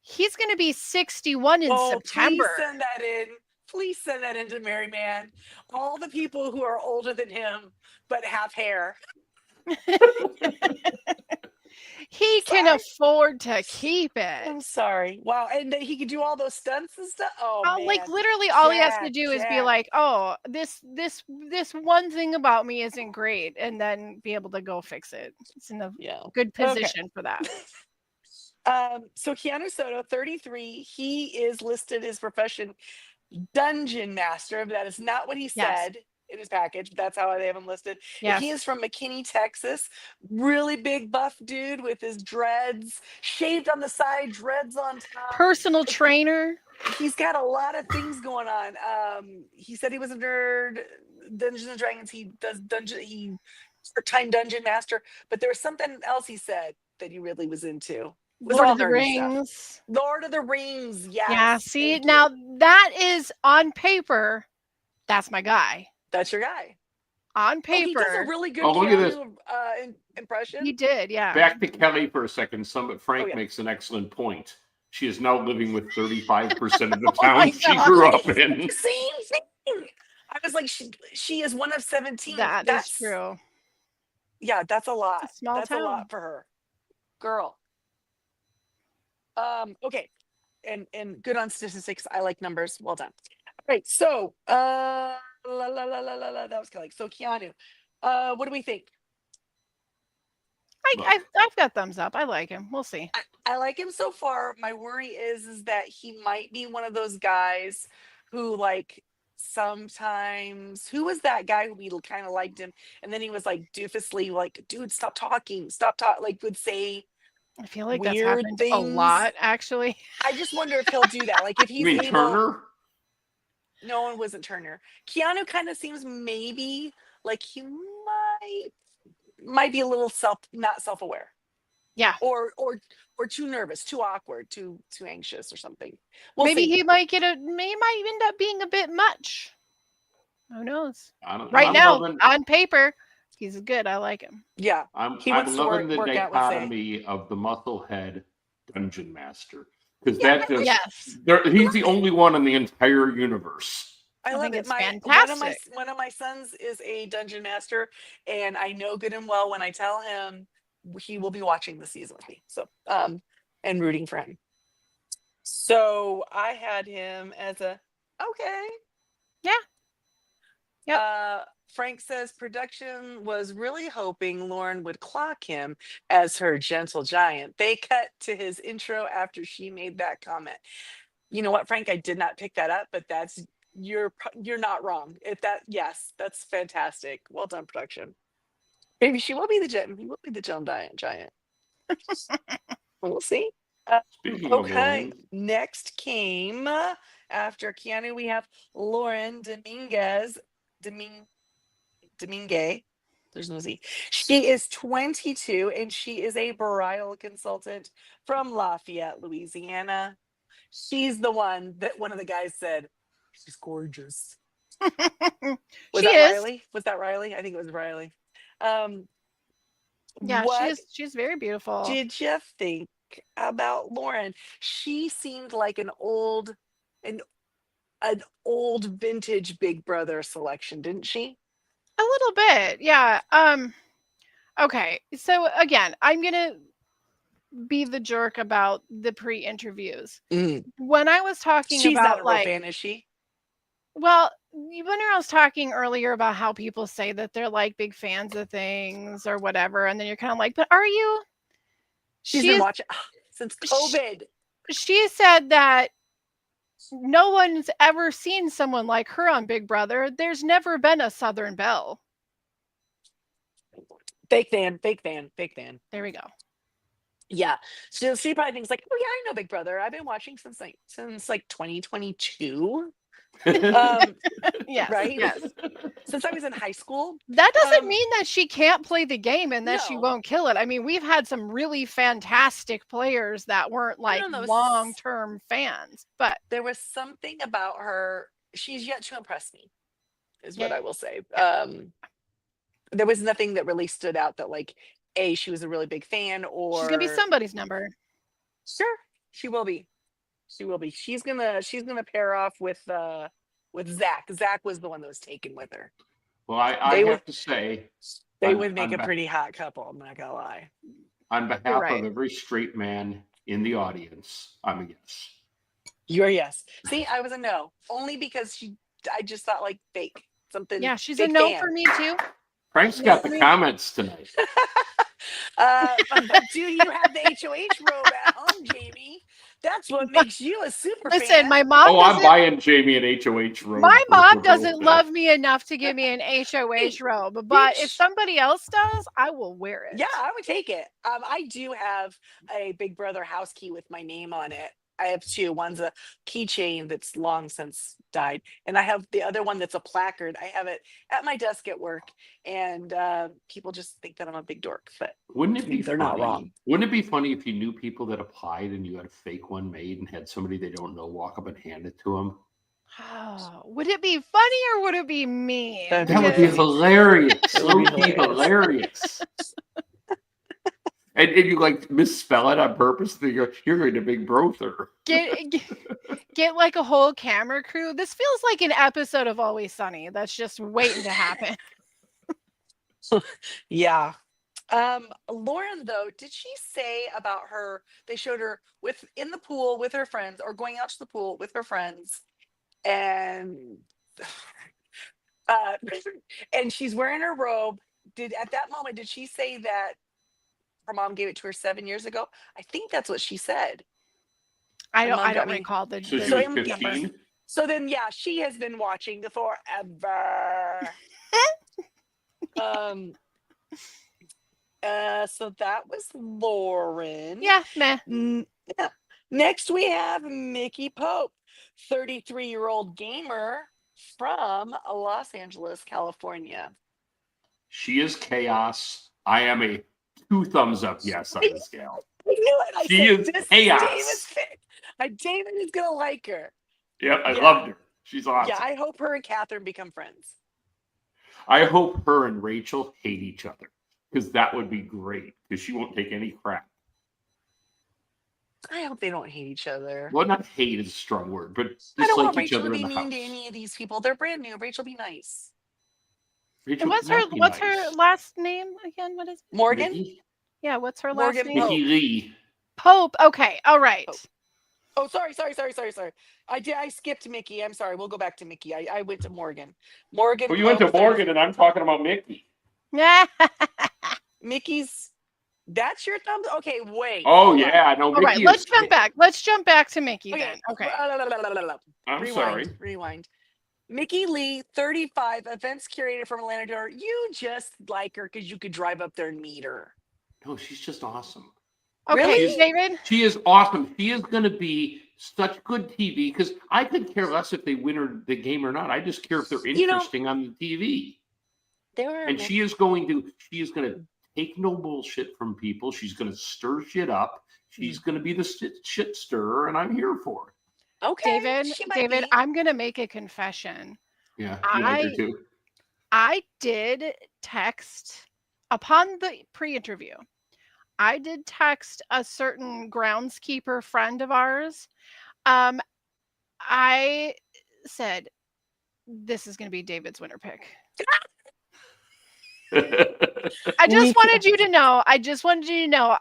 He's going to be 61 in September. Please send that in. Please send that into Mary Man. All the people who are older than him but have hair. He can Sorry. afford to keep it. I'm sorry. Wow, and that he could do all those stunts and stuff. Oh, man. Like literally, all he has to Jack, do is be Jack. like, "Oh, this one thing about me isn't great," and then be able to go fix it. It's in a Yeah. good position for that. So Keanu Soto, 33, he is listed his profession dungeon master, but that is not what he Yes. said in his package. That's how they have him listed. Yes. He is from McKinney, Texas. Really big buff dude with his dreads, shaved on the side, dreads on top. Personal trainer. He's got a lot of things going on. He said he was a nerd, Dungeons and Dragons. He does he part-time dungeon master, but there was something else he said that he really was into. It was Lord all of the nerdy stuff. Rings. Lord of the Rings, yes. Yeah. See, thank now you. that is on paper. That's my guy. That's your guy. On Oh, he does a paper, really good Oh, look at this. Keanu, impression. he did. Yeah. Back to Kelly for a second. Frank yeah. makes an excellent point. She is now living with 35% of the Oh my town she God. grew up in. Same thing. I was like, she is one of 17. That's true. Yeah, that's a lot. It's a small That's town. a lot for her. Girl. Okay. And good on statistics. I like numbers. Well done. All right. So that was Kelly. So Keanu. What do we think? I've got thumbs up. I like him. We'll see. I like him so far. My worry is that he might be one of those guys who like sometimes who was that guy who we kind of liked him and then he was like doofusly like, dude, stop talking, like would say I feel like that's weird happened a things. lot, actually. I just wonder if he'll do that. Like if he's You mean able. Turner? No, it wasn't Turner. Keanu kind of seems maybe like he might be a little not self-aware. Yeah. Or too nervous, too awkward, too anxious or something. Maybe he might might end up being a bit much. Who knows? Right I'm now, loving- on paper, he's good. I like him. Yeah. I'm He wants to loving the work out with Zay. dichotomy of the musclehead dungeon master because that just Yes. he's the only one in the entire universe. I love think it. it's One of my sons is a dungeon master, and I know good and well when I tell him he will be watching the season with me. So and rooting for him. So I had him as a okay. Yeah. Yep. Frank says production was really hoping Lauren would clock him as her gentle giant. They cut to his intro after she made that comment. You know what, Frank? I did not pick that up, but you're not wrong. Yes, that's fantastic. Well done, production. Maybe he will be the gentle giant. We'll see. Speaking of Okay, Lauren, next came after Keanu, we have Lauren Dominguez. Domingue. There's no Z. She is 22 and she is a bridal consultant from Lafayette, Louisiana. She's the one that one of the guys said, she's gorgeous. Was She that is. Riley? Was that Riley? I think it was Riley. Yeah, What she's very beautiful. did you think about Lauren? She seemed like an old vintage Big Brother selection, didn't she? A little bit, yeah. Okay, so again, I'm gonna be the jerk about the pre-interviews. When I was talking She's not a about real fan, is she? well, when I was talking earlier about how people say that they're like big fans of things or whatever, and then you're kind of like, but are you? She's been watching since COVID. She said that no one's ever seen someone like her on Big Brother. There's never been a Southern Belle. Fake fan. There we go. Yeah. So she probably thinks like, oh yeah, I know Big Brother. I've been watching since 2022. Yes, Right? yes. Since I was in high school. That doesn't mean that she can't play the game and that she No. won't kill it. I mean, we've had some really fantastic players that weren't like no, long-term fans, but there was something about her. She's yet to impress me, is what Yeah. I will say. There was nothing that really stood out that like, she was a really big fan, or she's gonna be somebody's number. Sure, she will be. She's gonna pair off with Zach. Zach was the one that was taken with her. well, I have to say, They I'm- would make I'm a pretty hot couple. I'm not gonna lie. on behalf right. of every straight man in the audience, I'm a yes. You're a yes. See, I was a no, only because I just thought like fake something. Yeah, she's a big no fan. for me too. Frank's got the comments tonight. Do you have the HOH robe at home, Jamie? That's what makes you a super Listen, fan. my mom Oh, I'm doesn't. buying Jamie an HOH robe. My for mom her doesn't birthday. love me enough to give me an HOH robe, but if somebody else does, I will wear it. Yeah, I would take it. I do have a Big Brother house key with my name on it. I have two. One's a keychain that's long since died, and I have the other one that's a placard. I have it at my desk at work, and people just think that I'm a big dork, but Wouldn't it be they're funny? not wrong. Wouldn't it be funny if you knew people that applied and you had a fake one made and had somebody they don't know walk up and hand it to them? Oh, would it be funny or would it be mean? That'd That would be Because- hilarious. It That would be would be hilarious. And you like misspell it on purpose. You're going to Big Brother. Get like a whole camera crew. This feels like an episode of Always Sunny that's just waiting to happen. Yeah. Lauren, though, did she say about her? They showed her in the pool with her friends, or going out to the pool with her friends, and and she's wearing her robe. At that moment did she say that her mom gave it to her 7 years ago? I think that's what she said. I My mom got don't me- recall the. So she So was I'm- 15. So then, yeah, she has been watching forever. So that was Lauren. Yeah, meh. Yeah. Next, we have Mickey Pope, 33-year-old gamer from Los Angeles, California. She is chaos. I am a 2 thumbs up yes on this gal. I knew it. I She said, is this chaos. David's pick. David is going to like her. Yep, I Yeah. loved her. She's awesome. Yeah, I hope her and Catherine become friends. I hope her and Rachel hate each other because that would be great because she won't take any crap. I hope they don't hate each other. Well, not hate is a strong word, but I don't dislike want each Rachel other to in be the mean to house. any of these people. They're brand new. Rachel, be nice. Rachel And what's cannot be her nice. last name again? What is it? Morgan? Mickey, Yeah, what's her last Morgan name? Pope. Mickey Lee. Pope. Okay, all right. Pope. Oh, sorry. I skipped Mickey. I'm sorry. We'll go back to Mickey. I went to Morgan. Morgan. Well, you went to Pope, 30 Morgan, and I'm talking about Mickey. Yeah. Mickey's. That's your thumbs. Okay, wait. Oh hold on. yeah, no, All right, Mickey let's is. jump back. Let's jump back to Mickey Okay. then. Okay. I'm Rewind. sorry. Rewind. Mickey Lee, 35, events curator from Atlanta, Georgia. You just like her because you could drive up there and meet her. No, she's just awesome. Okay, Really? David. She is awesome. She is going to be such good TV because I could care less if they win the game or not. I just care if they're You know, interesting on the TV. They were And she is going to take no bullshit from people. She's going to stir shit up. She's going to be the shit stirrer, and I'm here for it. okay. David, She might David, be. I'm gonna make a confession. Yeah, you like her I too. I did text upon the pre-interview. I did text a certain groundskeeper friend of ours. I said, "This is going to be David's winner pick." I just wanted you to know.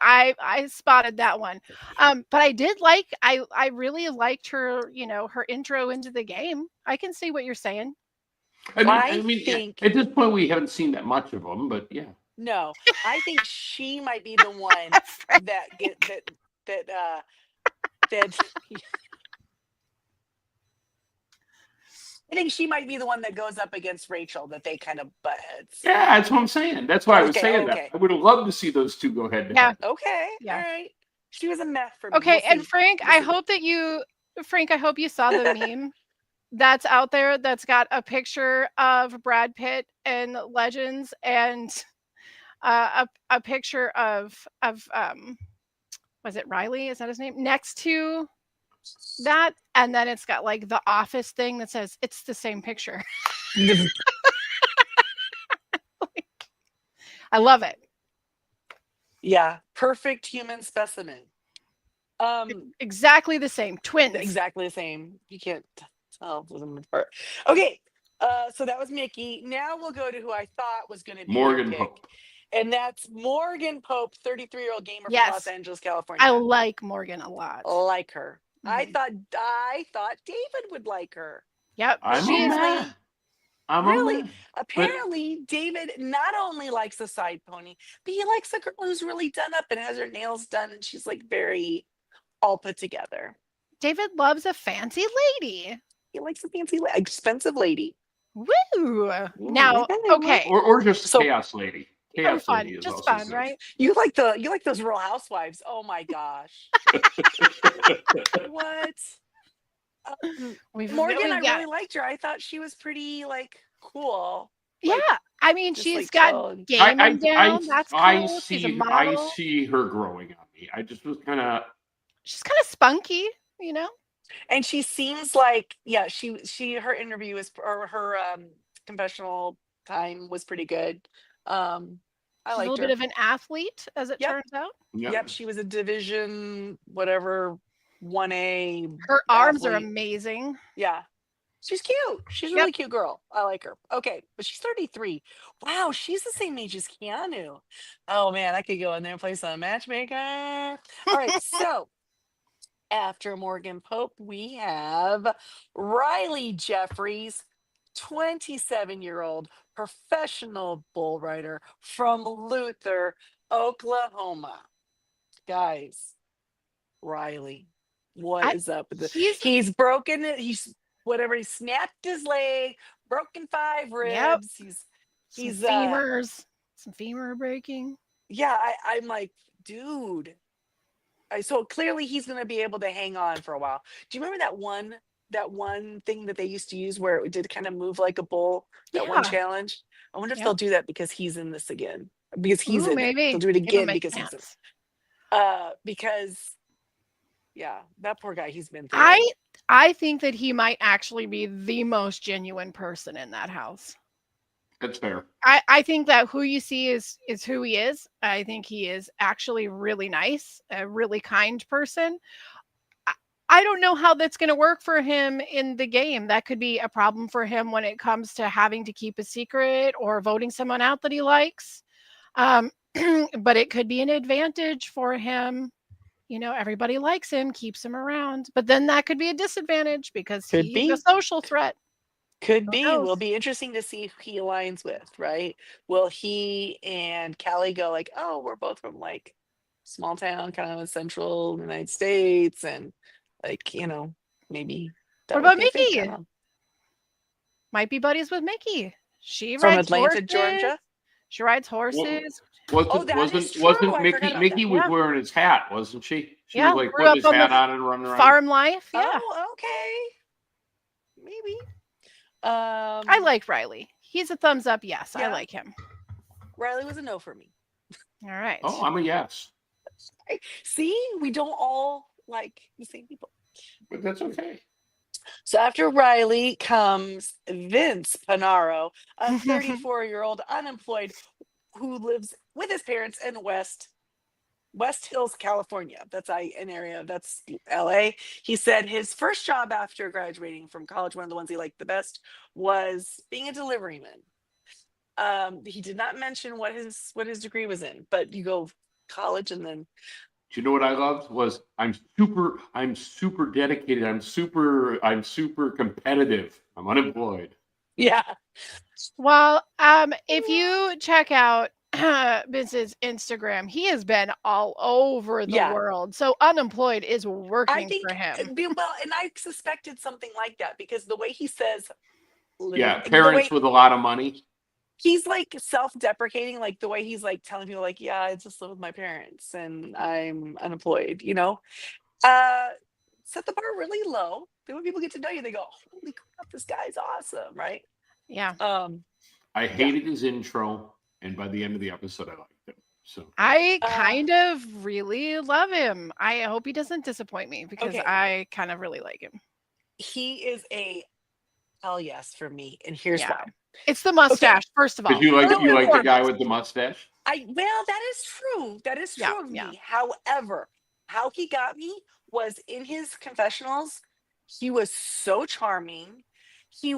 I spotted that one. But I did like. I really liked her. Her intro into the game. I can see what you're saying. I mean, at this point, we haven't seen that much of them, but yeah. No, I think she might be the one that I think she might be the one that goes up against Rachel, that they kind of butt heads. Yeah, that's what I'm saying. That's why I was saying Okay. that. I would have loved to see those two go head to Yeah. head. Okay. Yeah. All right. She was a mess for me. Okay, We'll and see. Frank, We'll I see. hope you saw the meme that's out there that's got a picture of Brad Pitt and Legends and a picture of was it Riley? Is that his name? Next to that, and then it's got like the Office thing that says it's the same picture. I love it. Yeah, perfect human specimen. Exactly the same. Twins. Exactly the same. You can't tell them apart. Okay, so that was Mickey. Now we'll go to who I thought was going to be Morgan your pick, Pope. and that's Morgan Pope, 33-year-old gamer Yes. from Los Angeles, California. I like Morgan a lot. Like her. I Mhm. thought David would like her. Yep. I'm She on is that. I'm Really? on that. Apparently, David not only likes a side pony, but he likes a girl who's really done up and has her nails done, and she's like very all put together. David loves a fancy lady. He likes a fancy, expensive lady. Woo! Now, okay. Or just So- chaos lady. Chaos Fun. lady is Just also fun, good. right? You like those Real Housewives? Oh my gosh! What? Morgan, I really liked her. I thought she was pretty like cool. Yeah, I mean, just, she's like, got chill and- gaming down. That's cool. I She's a see model. her growing on me. I just was kind of She's kind of spunky, you know. And she seems like, yeah, her interview or her confessional time was pretty good. I She's liked a little her. bit of an athlete, as it Yep. turns out. Yep, she was a division whatever 1A. Her arms are athlete. amazing. Yeah. She's cute. She's a really cute girl. I like her. Okay, but she's 33. Wow, she's the same age as Keanu. Oh man, I could go in there and play some matchmaker. All right, so after Morgan Pope, we have Riley Jeffries, 27-year-old professional bull rider from Luther, Oklahoma. Guys, Riley, what is up with this? He's broken it. He snapped his leg, broken 5 ribs. He's femurs, some femur breaking. Yeah, I'm like, dude. So clearly he's going to be able to hang on for a while. Do you remember that one thing that they used to use where it did kind of move like a bull? That one challenge. I wonder if they'll do that because he's in this again. Because he's in it. They'll do it again because he's in it. Because yeah, that poor guy, he's been through it. I think that he might actually be the most genuine person in that house. That's fair. I think that who you see is who he is. I think he is actually really nice, a really kind person. I don't know how that's going to work for him in the game. That could be a problem for him when it comes to having to keep a secret or voting someone out that he likes. But it could be an advantage for him everybody likes him, keeps him around. But then that could be a disadvantage because Could he's a be. social threat. Could Who be. knows? Will be interesting to see who he aligns with, right? Will he and Callie go like, oh, we're both from like small town, kind of central United States, and like, maybe that What would about be a thing. I Mickey? don't know. Might be buddies with Mickey. She From rides Atlanta, horses. Georgia. She rides Well, horses. Oh, that is true. I forgot Mickey about Mickey that. was Yeah. wearing his hat, wasn't she? She Yeah, was like grew putting up his on the hat on and running around. Farm life. Yeah. Oh, okay. Maybe. I like Riley. He's a thumbs up. Yes, I Yeah. like him. Riley was a no for me. All right. Oh, I'm a yes. See, we don't all like the same people. But that's okay. So after Riley comes Vince Panaro, a 34-year-old unemployed who lives with his parents in West Hills, California. That's an area. That's LA. He said his first job after graduating from college, one of the ones he liked the best, was being a delivery man. He did not mention what his degree was in, but you go college and then Do you know what I loved was I'm super dedicated. I'm super competitive. I'm unemployed. yeah. Well, if you check out Vince's Instagram, he has been all over the Yeah. world. So unemployed is I working think for him. well, and I suspected something like that because the way he says, Yeah, the parents way with a lot of money. he's like self-deprecating, like the way he's like telling people, like, yeah, I just live with my parents and I'm unemployed. Set the bar really low. Then when people get to know you, they go, "Holy crap, this guy's awesome!" Right? Yeah. I hated his intro, and by the end of the episode, I liked him. So I kind of really love him. I hope he doesn't disappoint me because Okay. I kind of really like him. He is a hell yes for me, and here's Yeah. why. It's the mustache, first of all. did you like No, you no, like the no. guy with the mustache? Well, that is true. That is true Yeah, of yeah. me. However, how he got me was in his confessionals. He was so charming. He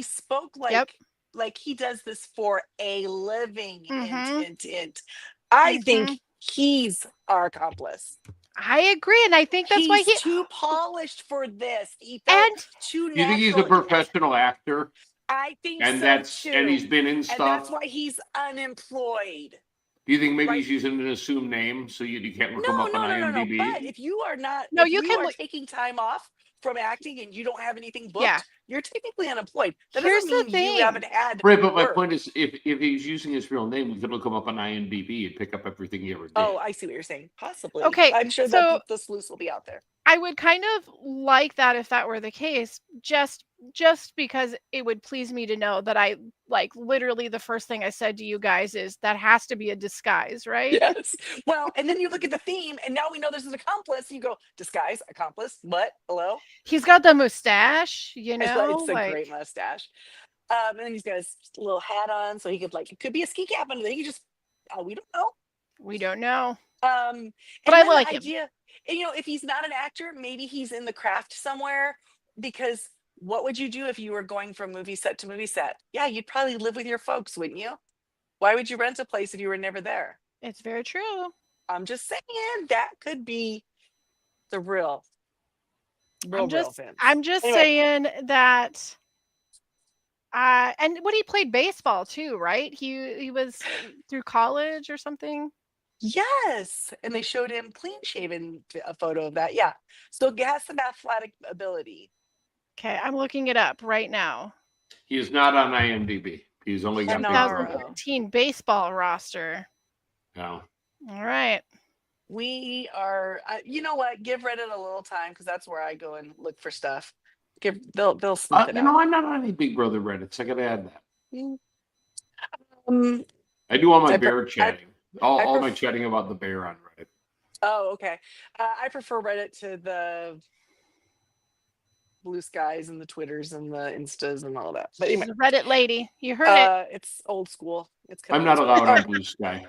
spoke like Yep. like he does this for a living. Mhm. Hint. I Mhm. think he's our accomplice. I agree, and I think that's why He's too polished for this. He felt and too Do you think he's a natural. professional actor? I think And so too. he's been in And stuff. that's why he's unemployed. Do you think maybe Right. he's using an assumed name so you can't look him No, up no, on no, no, no. IMDb? But if you are not, No, if you can are look- taking time off from acting and you don't have anything booked, Yeah. you're technically unemployed. That Here's the doesn't mean thing. you haven't had Right, but my work. point is, if he's using his real name, we could look him up on IMDb and pick up everything he ever did. Oh, I see what you're saying. Possibly. Okay, I'm sure so- that the sluice will be out there. I would kind of like that if that were the case, just because it would please me to know that I like literally the first thing I said to you guys is that has to be a disguise, right? Yes. Well, and then you look at the theme, and now we know there's an accomplice. And you go, disguise, accomplice, what? Hello? He's got the mustache, It's a like great mustache. And then he's got his little hat on, so he could it could be a ski cap under there. He could just, we don't know. we don't know. But But I like him. idea, and, if he's not an actor, maybe he's in the craft somewhere. Because what would you do if you were going from movie set to movie set? Yeah, you'd probably live with your folks, wouldn't you? Why would you rent a place if you were never there? It's very true. I'm just saying that could be the real I'm just Vince. Anyway. saying that and when he played baseball too, right? He was through college or something. Yes, and they showed him clean shaven, a photo of that. Yeah, so he has some athletic ability. Okay, I'm looking it up right now. He is not on IMDb. He's only got Panaro. baseball. 2013 baseball roster. No. All right. We are, you know what? Give Reddit a little time because that's where I go and look for stuff. They'll sniff it You out. know, I'm not on any Big Brother Reddits. I gotta add that. Um, I do all my I bear pre- chatting. I All my pref- chatting about the bear on Reddit. oh, okay. I prefer Reddit to the Blue Skies and the Twitters and the Instas and all that. But anyway, She's a Reddit lady. You heard it. it's old school. It's I'm kinda not old allowed school. on Blue Sky.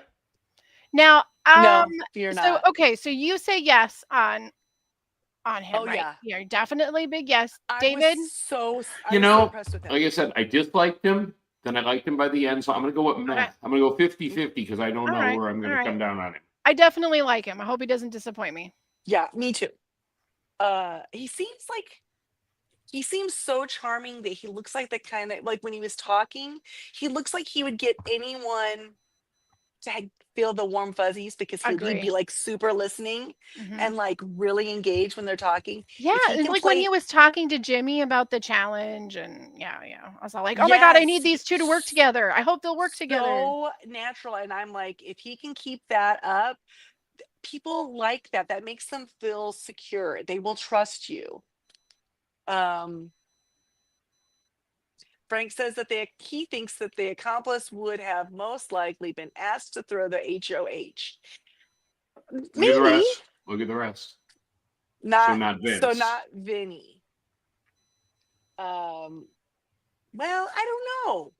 Now, No, you're so not. okay, so you say yes on him, Oh, right? yeah. You're definitely a big yes. I David, was so You know, impressed with him. Like I said, I disliked him. Then I liked him by the end. So I'm going to go with meh. Okay. I'm going to go 50-50 because I don't know All right, where I'm going all to right. come down on him. I definitely like him. I hope he doesn't disappoint me. Yeah, me too. He seems so charming that he looks like the kind of like when he was talking, he looks like he would get anyone to feel the warm fuzzies because he'd Agree. be like super listening Mhm. and like really engaged when they're talking. Yeah, If he and can like when play- he was talking to Jimmy about the challenge, and yeah, I was all like, oh my god, I need Yes, these two to work together. I hope they'll work together. so natural, and I'm like, if he can keep that up, people like that. That makes them feel secure. They will trust you. Frank says that he thinks that the accomplice would have most likely been asked to throw the HOH. Look at the Maybe rest. Look at the rest. not. So not Vince. So not Vinny. Well, I don't know.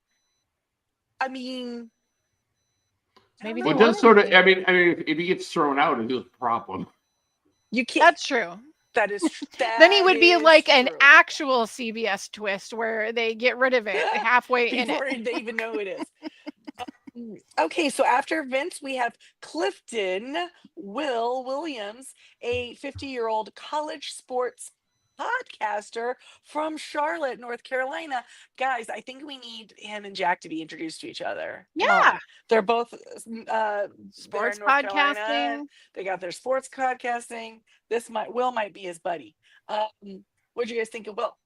I mean, Maybe Well, they it does were. sort of. I mean, if he gets thrown out, it is a problem. you can't. That's true. That is. Then he would be is like an true. actual CBS twist where they get rid of it halfway in before it. they even know who it is. Okay, so after Vince, we have Clifton Williams, a 50-year-old college sports podcaster from Charlotte, North Carolina. Guys, I think we need him and Jack to be introduced to each other. Come on. Yeah. They're both Sports North Carolina. podcasting. They got their sports podcasting. Will might be his buddy. What'd you guys think of Will?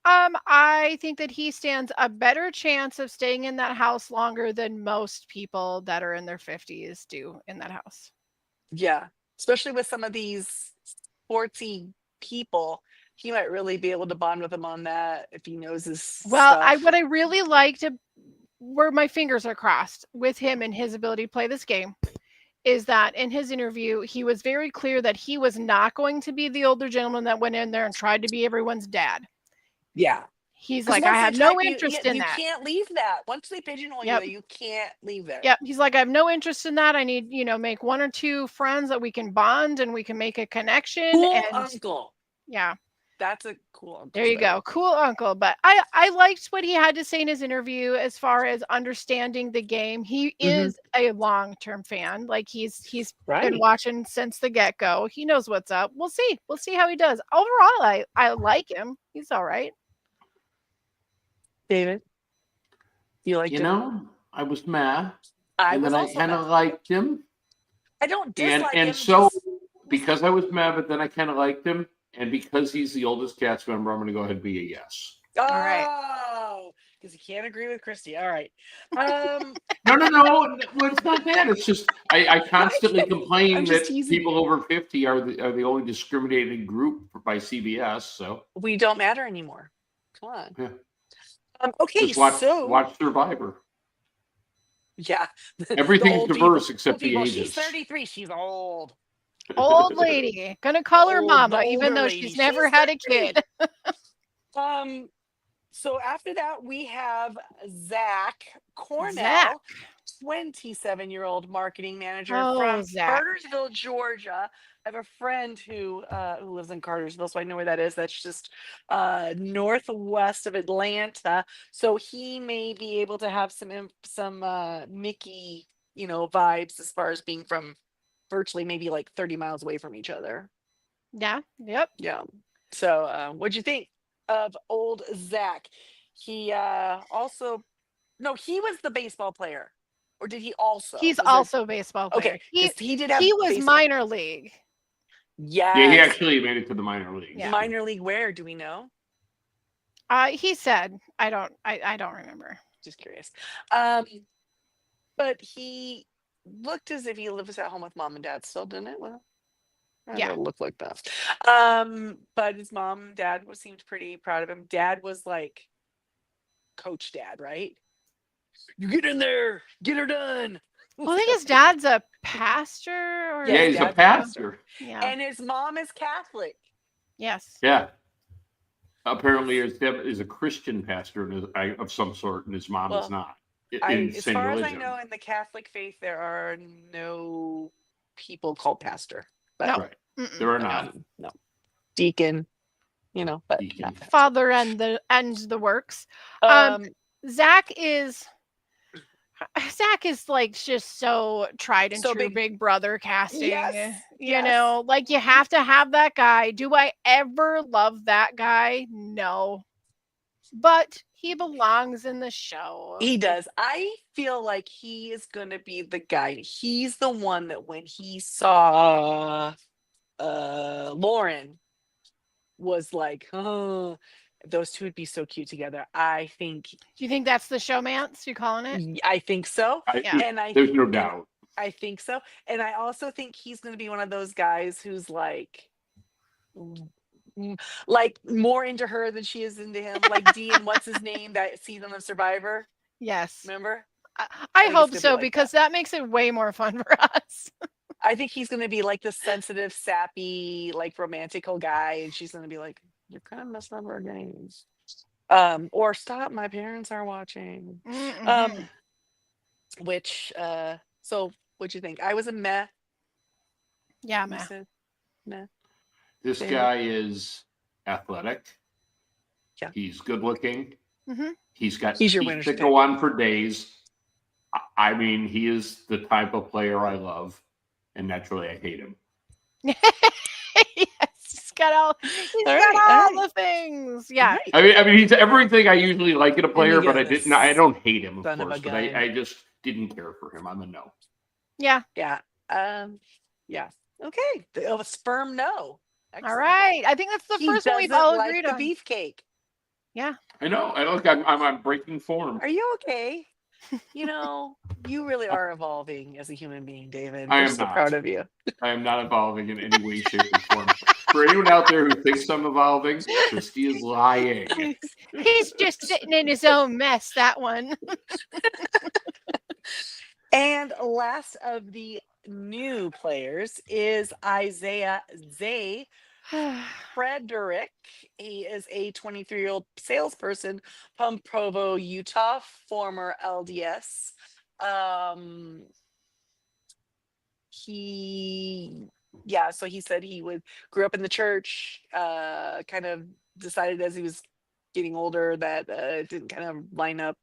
I think that he stands a better chance of staying in that house longer than most people that are in their 50s do in that house. Yeah, especially with some of these sportsy people, he might really be able to bond with him on that if he knows his Well, stuff. what I really liked, where my fingers are crossed with him and his ability to play this game, is that in his interview, he was very clear that he was not going to be the older gentleman that went in there and tried to be everyone's dad. Yeah. He's 'Cause like, I once they have no type you- interest yeah, in you that. can't leave that. Once they pigeonhole Yep. you can't leave there. Yep. He's like, I have no interest in that. I need, make one or two friends that we can bond and we can make a connection. Cool and uncle. yeah, That's a cool uncle. there you go. Cool uncle. But I liked what he had to say in his interview as far as understanding the game. He is a long-term fan. Like he's Right. been watching since the get-go. He knows what's up. We'll see. We'll see how he does. Overall, I like him. He's all right. David, you liked him? I was mad. I and was then also I kind mad. of liked him. I don't dislike And him. so just- because I was mad, but then I kind of liked him. And because he's the oldest cast member, I'm going to go ahead and be a yes. Oh, right. because you can't agree with Christy. All right. No. Well, it's not that. It's just I constantly complain I'm that just teasing people over 50 are the only discriminated group by CBS. So we don't matter anymore. Come on. Yeah. Okay, just watch so Survivor. yeah, the Everything's old diverse people- except old the people. ages. She's 33. She's old. Old lady. Gonna call her Old- mama, the even older though lady. she's never She's had a 33. kid. So after that, we have Zach Cornell, Zach. 27-year-old marketing manager Oh, from Zach. Cartersville, Georgia. I have a friend who lives in Cartersville, so I know where that is. That's just northwest of Atlanta. So he may be able to have some Mickey, vibes as far as being from virtually maybe like 30 miles away from each other. Yeah. Yep. Yeah. So what'd you think of old Zach? He he was the baseball player, or did he also? He's Was there- also a baseball player. okay. He did have. He was baseball. minor league. Yes. Yeah, he actually made it to the minor leagues. Yeah. Minor league. Where do we know? He said, I don't remember. Just curious. But he looked as if he lives at home with mom and dad still, didn't it? Well, Yeah. it looked like that. But his mom and dad seemed pretty proud of him. Dad was like coach dad, right? You get in there, get her done. Well, I think his dad's a pastor or Yeah, Yeah, his he's a dad's pastor. yeah. And his mom is Catholic. Yes. Yeah. Apparently, his dad is a Christian pastor of some sort, and his mom Well, is not. As Same far as I religion. know, in the Catholic faith, there are no people called pastor. But No. Right. Mm-mm. There are not. no. Deacon, but Deacon. not pastor. Father and the works. Um, Zach is Zach is like just so tried and So true big. Big Brother casting. Yes, You yes. know, like you have to have that guy. Do I ever love that guy? No. But he belongs in the show. He does. I feel like he is going to be the guy. He's the one that when he saw Lauren was like, oh, those two would be so cute together. Do you think that's the showmance you're calling it? I think so. Yeah. And There's no doubt. I think so. And I also think he's going to be one of those guys who's like more into her than she is into him, like Dean, what's his name, that season of Survivor, Yes. remember? I think hope it's gonna be so like because that makes it way more fun for us. I think he's going to be like the sensitive, sappy, like romantical guy, and she's going to be like, you're kind of messing up our games, or stop, my parents are watching. Mhm. Which so what'd you think? I was a meh. Yeah, You man. said meh. This David? guy is athletic. Yeah. He's good looking. Mhm. He's got He's your teeth winner's that pick. go on for days. I mean, he is the type of player I love, and naturally, I hate him. Yes, he's got all right. the things. Yeah. Right. I mean, he's everything I usually like in a player, but goes I don't hate him, of son of a course, but gun. I just didn't care for him. I'm a no. Yeah. Yeah. Yeah. Okay. A sperm no. All Excellent. right. I think that's the He first one we've doesn't all like agreed the on. beefcake. Yeah. I know. I'm breaking form. Are you okay? You know, you really are evolving as a human being, David. I We're am so not. proud of you. I am not evolving in any way, shape, or form. For anyone out there who thinks I'm evolving, Christy is lying. He's just sitting in his own mess, that one. And last of the new players is Isaiah Zay Frederick. He is a 23-year-old salesperson from Provo, Utah, former LDS. So he said he grew up in the church, kind of decided as he was getting older that it didn't kind of line up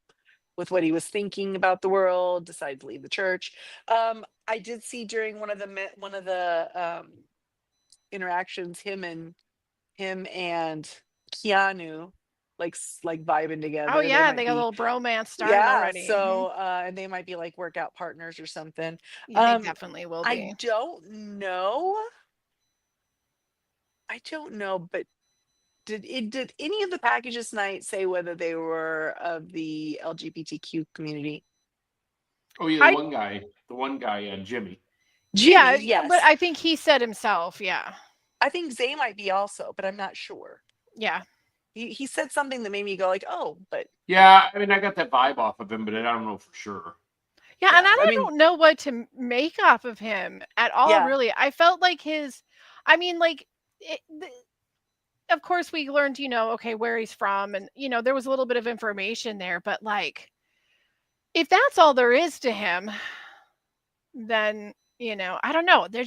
with what he was thinking about the world, decided to leave the church. I did see during one of the interactions, him and Keanu like vibing together. Oh yeah, might they got a be- little bromance started already. So and they might be like workout partners or something. They definitely will be. I don't know, but did any of the packages tonight say whether they were of the LGBTQ community? Oh yeah, the one guy, Jimmy. Yeah, yes. but I think he said himself. Yeah. I think Zay might be also, but I'm not sure. Yeah. He said something that made me go like, oh, but Yeah, I mean, I got that vibe off of him, but I don't know for sure. Yeah, and I mean- don't know what to make off of him at all, Yeah. really. I felt like of course we learned, okay, where he's from, and, there was a little bit of information there, but like, if that's all there is to him, then, I don't know. I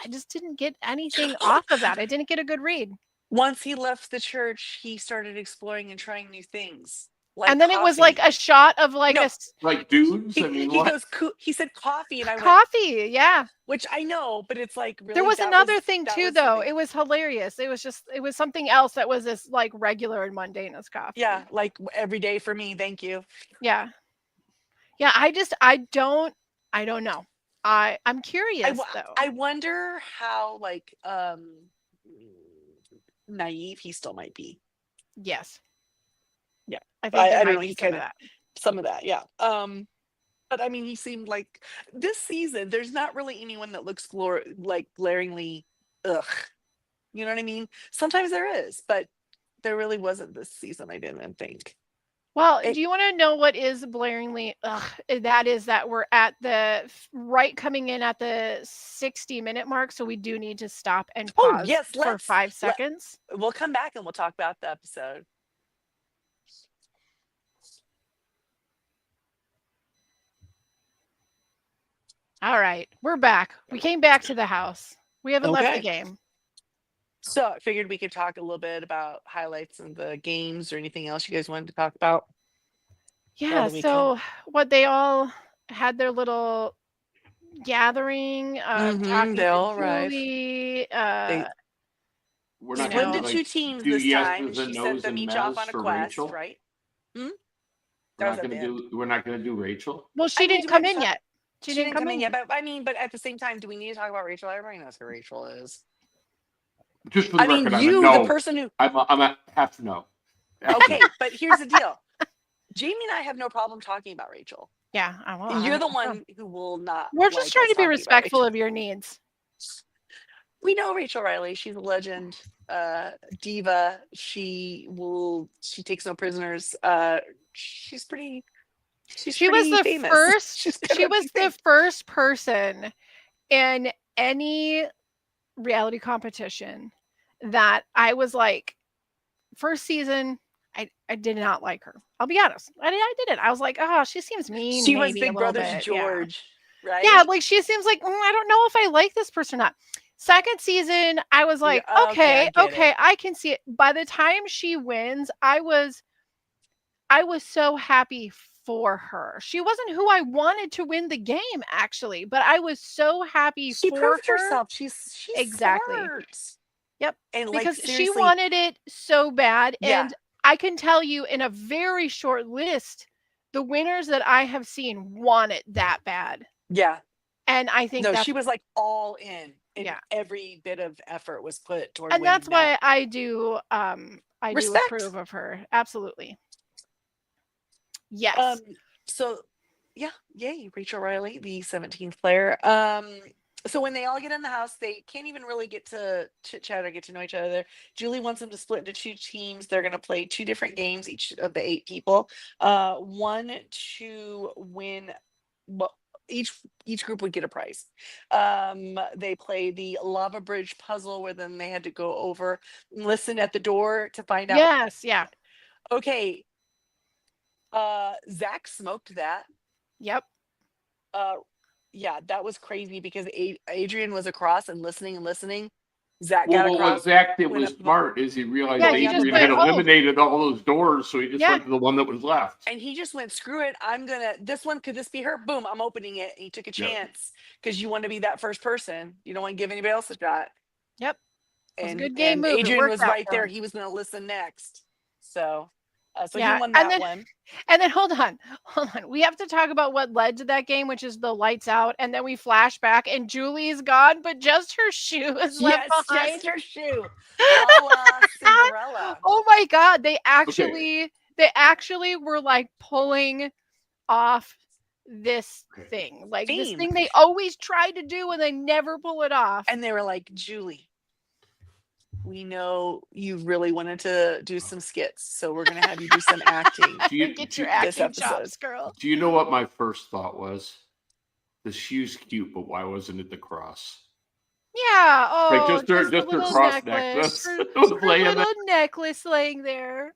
just didn't get anything off of that. I didn't get a good read. once he left the church, he started exploring and trying new things. And then it was like a shot of like No. Like dudes, He, I mean, he what? goes, he said coffee, and I went, coffee. Yeah. which I know, but it's like really. There was that another thing that too, was the though. thing. It was hilarious. It was something else that was this like regular and mundane as coffee. Yeah, like every day for me. Thank you. Yeah. Yeah. I don't know. I'm curious though. I wonder how naive he still might be. Yes. Yeah. I think there I don't might know. be He some of kinda- that. Some of that, yeah. But I mean, he seemed like this season. There's not really anyone that looks glaringly, ugh. You know what I mean? Sometimes there is, but there really wasn't this season. I didn't think. Well, do you want to know what is blaringly? That is that we're at coming in at the 60-minute mark, so we do need to stop and pause yes, for 5 seconds. We'll come back and we'll talk about the episode. All right, we're back. We came back to the house. We haven't left the Okay. game. So I figured we could talk a little bit about highlights of the games or anything else you guys wanted to talk about. Yeah, the weekend. so what they all had their little gathering talking They to all arrive. Julie. We're You not Split gonna know. do into two like teams do this time. yeses and She sent nos them and each off mes on a for quest, Rachel. right? We're That was not at gonna the end. do. We're not gonna do Rachel. Well, she I mean, didn't do we come have to in talk- yet. She didn't come in yet, but I mean, but at the same time, do we need to talk about Rachel? Everybody knows who Rachel is. Just for the I mean, record, I'm a you, no. the person who. I'm a have to know. Okay, but here's the deal. Jamie and I have no problem talking about Rachel. Yeah, You're the one who will not. We're just like trying us to be talking about respectful Rachel. of your needs. We know Rachel Riley. She's a legend, diva. She takes no prisoners. She's pretty. She was the famous. first. She's She gonna was be the first person in any reality competition that I was like, first season, I did not like her. I'll be honest. I didn't. I was like, oh, she seems mean. She was maybe a Big little Brother's bit. George, right? Yeah, like she seems like I don't know if I like this person or not. Second season, I was like, okay, I get it. I can see it. By the time she wins, I was so happy for her. She wasn't who I wanted to win the game, actually, but I was so happy She for proved her. herself. She's Exactly. smart. Yep. And like, Because she seriously, wanted it so bad. Yeah. And I can tell you in a very short list, the winners that I have seen want it that bad. Yeah. And I think No, that's she was like all in. And Yeah. every bit of effort was put toward and winning that's why I do do Respect. approve of her. Absolutely. Yes. So yeah, yay, Rachel Riley, the 17th player. So when they all get in the house, they can't even really get to chit chat or get to know each other. Julie wants them to split into two teams. They're going to play 2 different games, each of the 8 people. One to win. Well, each group would get a prize. They play the lava bridge puzzle, where then they had to go over and listen at the door to find out. Yes. Yeah. Okay. Zach smoked that. Yep. Yeah, that was crazy because Adrian was across and listening. Zach Well, got what across. Zach did went was up- smart. Is he realized Yeah, he just Adrian went, had "Oh." eliminated all those doors, so he just Yeah. went to the one that was left. And he just went, screw it. I'm gonna could this be her? Boom, I'm opening it. And he took a Yep. chance because you want to be that first person. You don't want to give anybody else a shot. Yep. was a And, good game move. It Adrian worked was out right for there. him. He was gonna listen next. So Yeah, he won and that then- one. And then hold on. We have to talk about what led to that game, which is the lights out, and then we flash back, and Julie's gone, but just her shoe is left Yes, behind. just her shoe. A la Cinderella. Oh my god, they actually were like pulling off this thing. Like this Theme. thing they always try to do and they never pull it off. And they were like, Julie, we know you really wanted to do some skits, so we're gonna have you do some acting. Get your this acting episode. chops, girl. Do you know what my first thought was? The shoe's cute, but why wasn't it the cross? Yeah. Oh, Like just her the little cross necklace. Her, It was her laying there. little necklace laying there.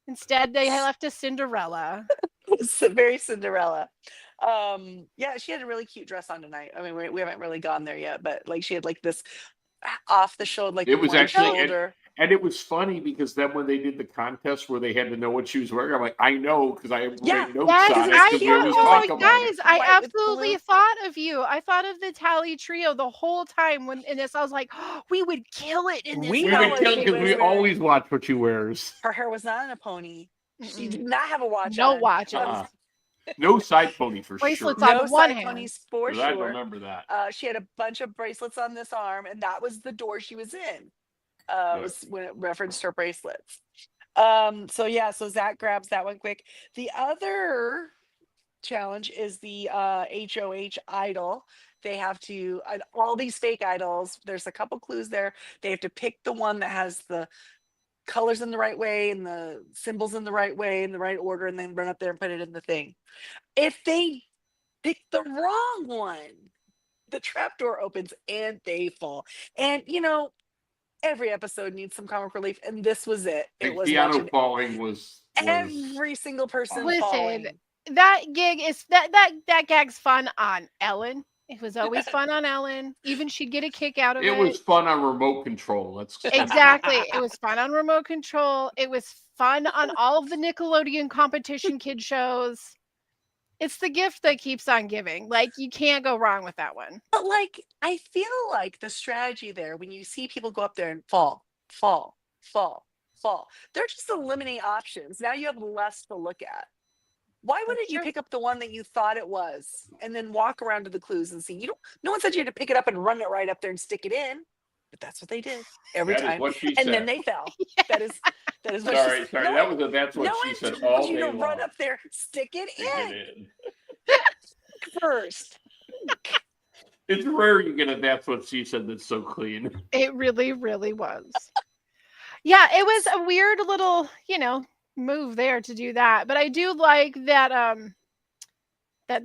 Instead, they left a Cinderella. It's very Cinderella. Yeah, she had a really cute dress on tonight. I mean, we haven't really gone there yet, but like she had like this off the shoulder, like It was one actually- shoulder. And it was funny because then when they did the contest where they had to know what she was wearing, I'm like, I know because I have Yeah, great notes Yes, on it. I 'cause we always know. talk Oh, about guys, it. I White with absolutely blue. thought of you. I thought of the Tally Trio the whole time when in this. I was like, oh, we would kill it in this. We We know would what kill she because was we wearing. always watch what she wears. Her hair was not on a pony. She Mm-mm. did not have a watch No on. watches. No side pony for Bracelets sure. on No the one side hand. ponies for 'Cause I sure. remember that. She had a bunch of bracelets on this arm, and that was the door she was in. Was when it referenced her bracelets. So Zach grabs that one quick. The other challenge is the HOH idol. They have to all these fake idols. There's a couple clues there. They have to pick the one that has the colors in the right way and the symbols in the right way in the right order, and then run up there and put it in the thing. If they pick the wrong one, the trapdoor opens and they fall. And every episode needs some comic relief, and this was it. It Like was piano watching falling was every single person Listen, falling. That gig is that gag's fun on Ellen. It was always fun on Ellen. Even she'd get a kick out of it. It was fun on remote control. Exactly. It was fun on remote control. It was fun on all of the Nickelodeon competition kid shows. It's the gift that keeps on giving. Like, you can't go wrong with that one. But like, I feel like the strategy there, when you see people go up there and fall, they're just eliminating options. Now you have less to look at. Why wouldn't you true. pick up the one that you thought it was and then walk around to the clues and see? You don't. No one said you had to pick it up and run it right up there and stick it in, but that's what they did every That is time. what she And said. then they fell. That is what Sorry. she said. That's what No she one said told all you day to long. run up there, stick it Stick in it in. first. It's rare you get a "that's what she said" that's so clean. It really, really was. Yeah, it was a weird little, move there to do that. But I do like that that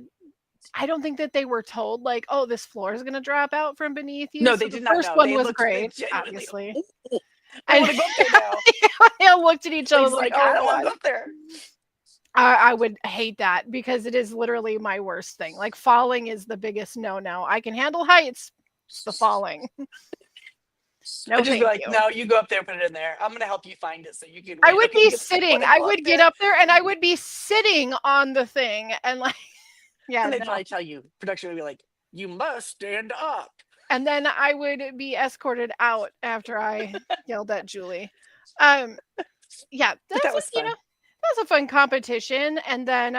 I don't think that they were told, like, oh, this floor is gonna drop out from beneath you. No, So they the did not first know. one They was looked- they great, genuinely- obviously. Ooh, I want to go up there now. They all looked at each other He's like, like, I oh don't want god. to go up there. I would hate that because it is literally my worst thing. Like, falling is the biggest no. I can handle heights. It's the falling. No, I'd just thank be like, you. no, you go up there, put it in there. I'm gonna help you find it so you can. I win. would Okay, be get someone sitting. to I go would get there. up there and I would be sitting on the thing and like, yeah. And they'd no. probably tell you, production would be like, you must stand up. And then I would be escorted out after I yelled at Julie. Yeah, But that was fun. that was a fun competition. And then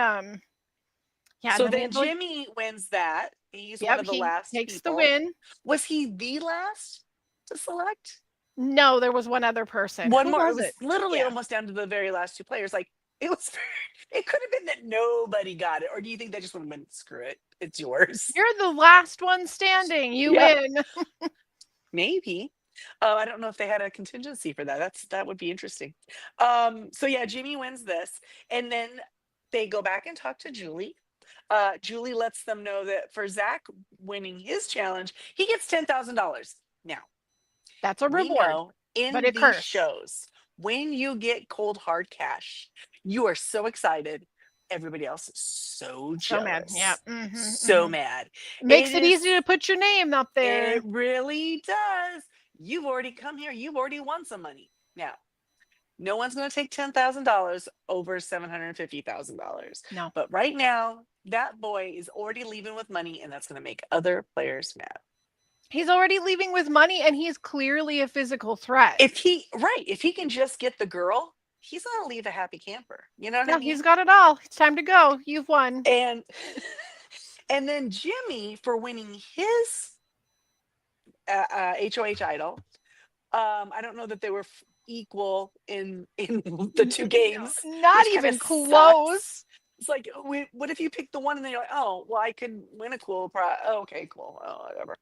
yeah. So and then we had, Jimmy wins that. He's one yep, of the he last. takes people. the win. Was he the last to select? No, there was one other person. One Who more. was it was it? literally Yeah. almost down to the very last two players. Like it was. It could have been that nobody got it, or do you think they just would have been screw it? It's yours. You're the last one standing. You Yeah. win. Maybe. I don't know if they had a contingency for that. That would be interesting. So yeah, Jimmy wins this, and then they go back and talk to Julie. Julie lets them know that for Zach winning his challenge, he gets $10,000. Now, That's a we reward. know in but it these hurts. shows, when you get cold hard cash, you are so excited. Everybody else is so jealous. So mad. Yeah. So mad. Makes It it easy is- to put your name up there. It really does. You've already come here. You've already won some money. Now, no one's going to take $10,000 over $750,000. No. But right now, that boy is already leaving with money, and that's going to make other players mad. He's already leaving with money and he's clearly a physical threat. If he can just get the girl, he's going to leave a happy camper. You know what I Yeah, mean? he's got it all. It's time to go. You've won. And and then Jimmy for winning his HOH idol. I don't know that they were equal in the two games. Not which even kinda close. sucks. It's like, what if you pick the one and then you're like, oh, well, I could win a cool prize. Oh, okay, cool. Oh, whatever.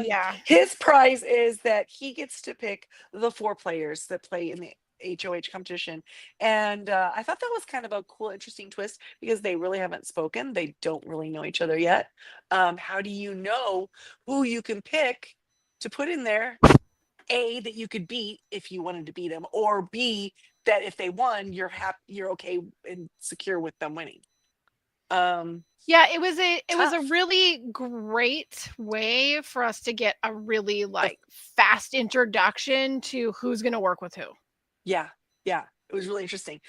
Yeah. His prize is that he gets to pick the 4 players that play in the HOH competition. And I thought that was kind of a cool, interesting twist because they really haven't spoken. They don't really know each other yet. How do you know who you can pick to put in there? A, that you could beat if you wanted to beat them, or B, that if they won, you're happy, you're okay and secure with them winning. Yeah, it was a Tough. really great way for us to get a really like fast introduction to who's gonna work with who. Yeah, it was really interesting.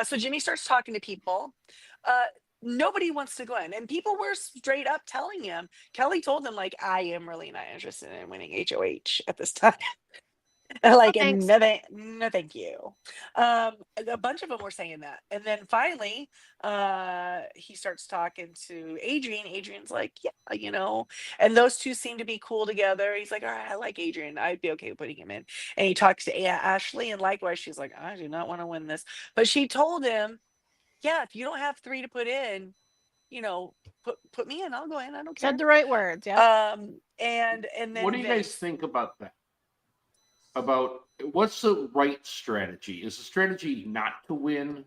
So Jimmy starts talking to people. Nobody wants to go in, and people were straight up telling him. Kelly told them like, "I am really not interested in winning HOH at this time." Like, thanks. no, thank you. A bunch of them were saying that, and then finally, he starts talking to Adrian. Adrian's like, yeah, and those two seem to be cool together. He's like, all right, I like Adrian. I'd be okay with putting him in. And he talks to Ashley, and likewise, she's like, I do not want to win this, but she told him, yeah, if you don't have 3 to put in, put me in. I'll go in. I don't care. Said the right words, yeah. And then What do you guys think about that? About what's the right strategy? Is the strategy not to win,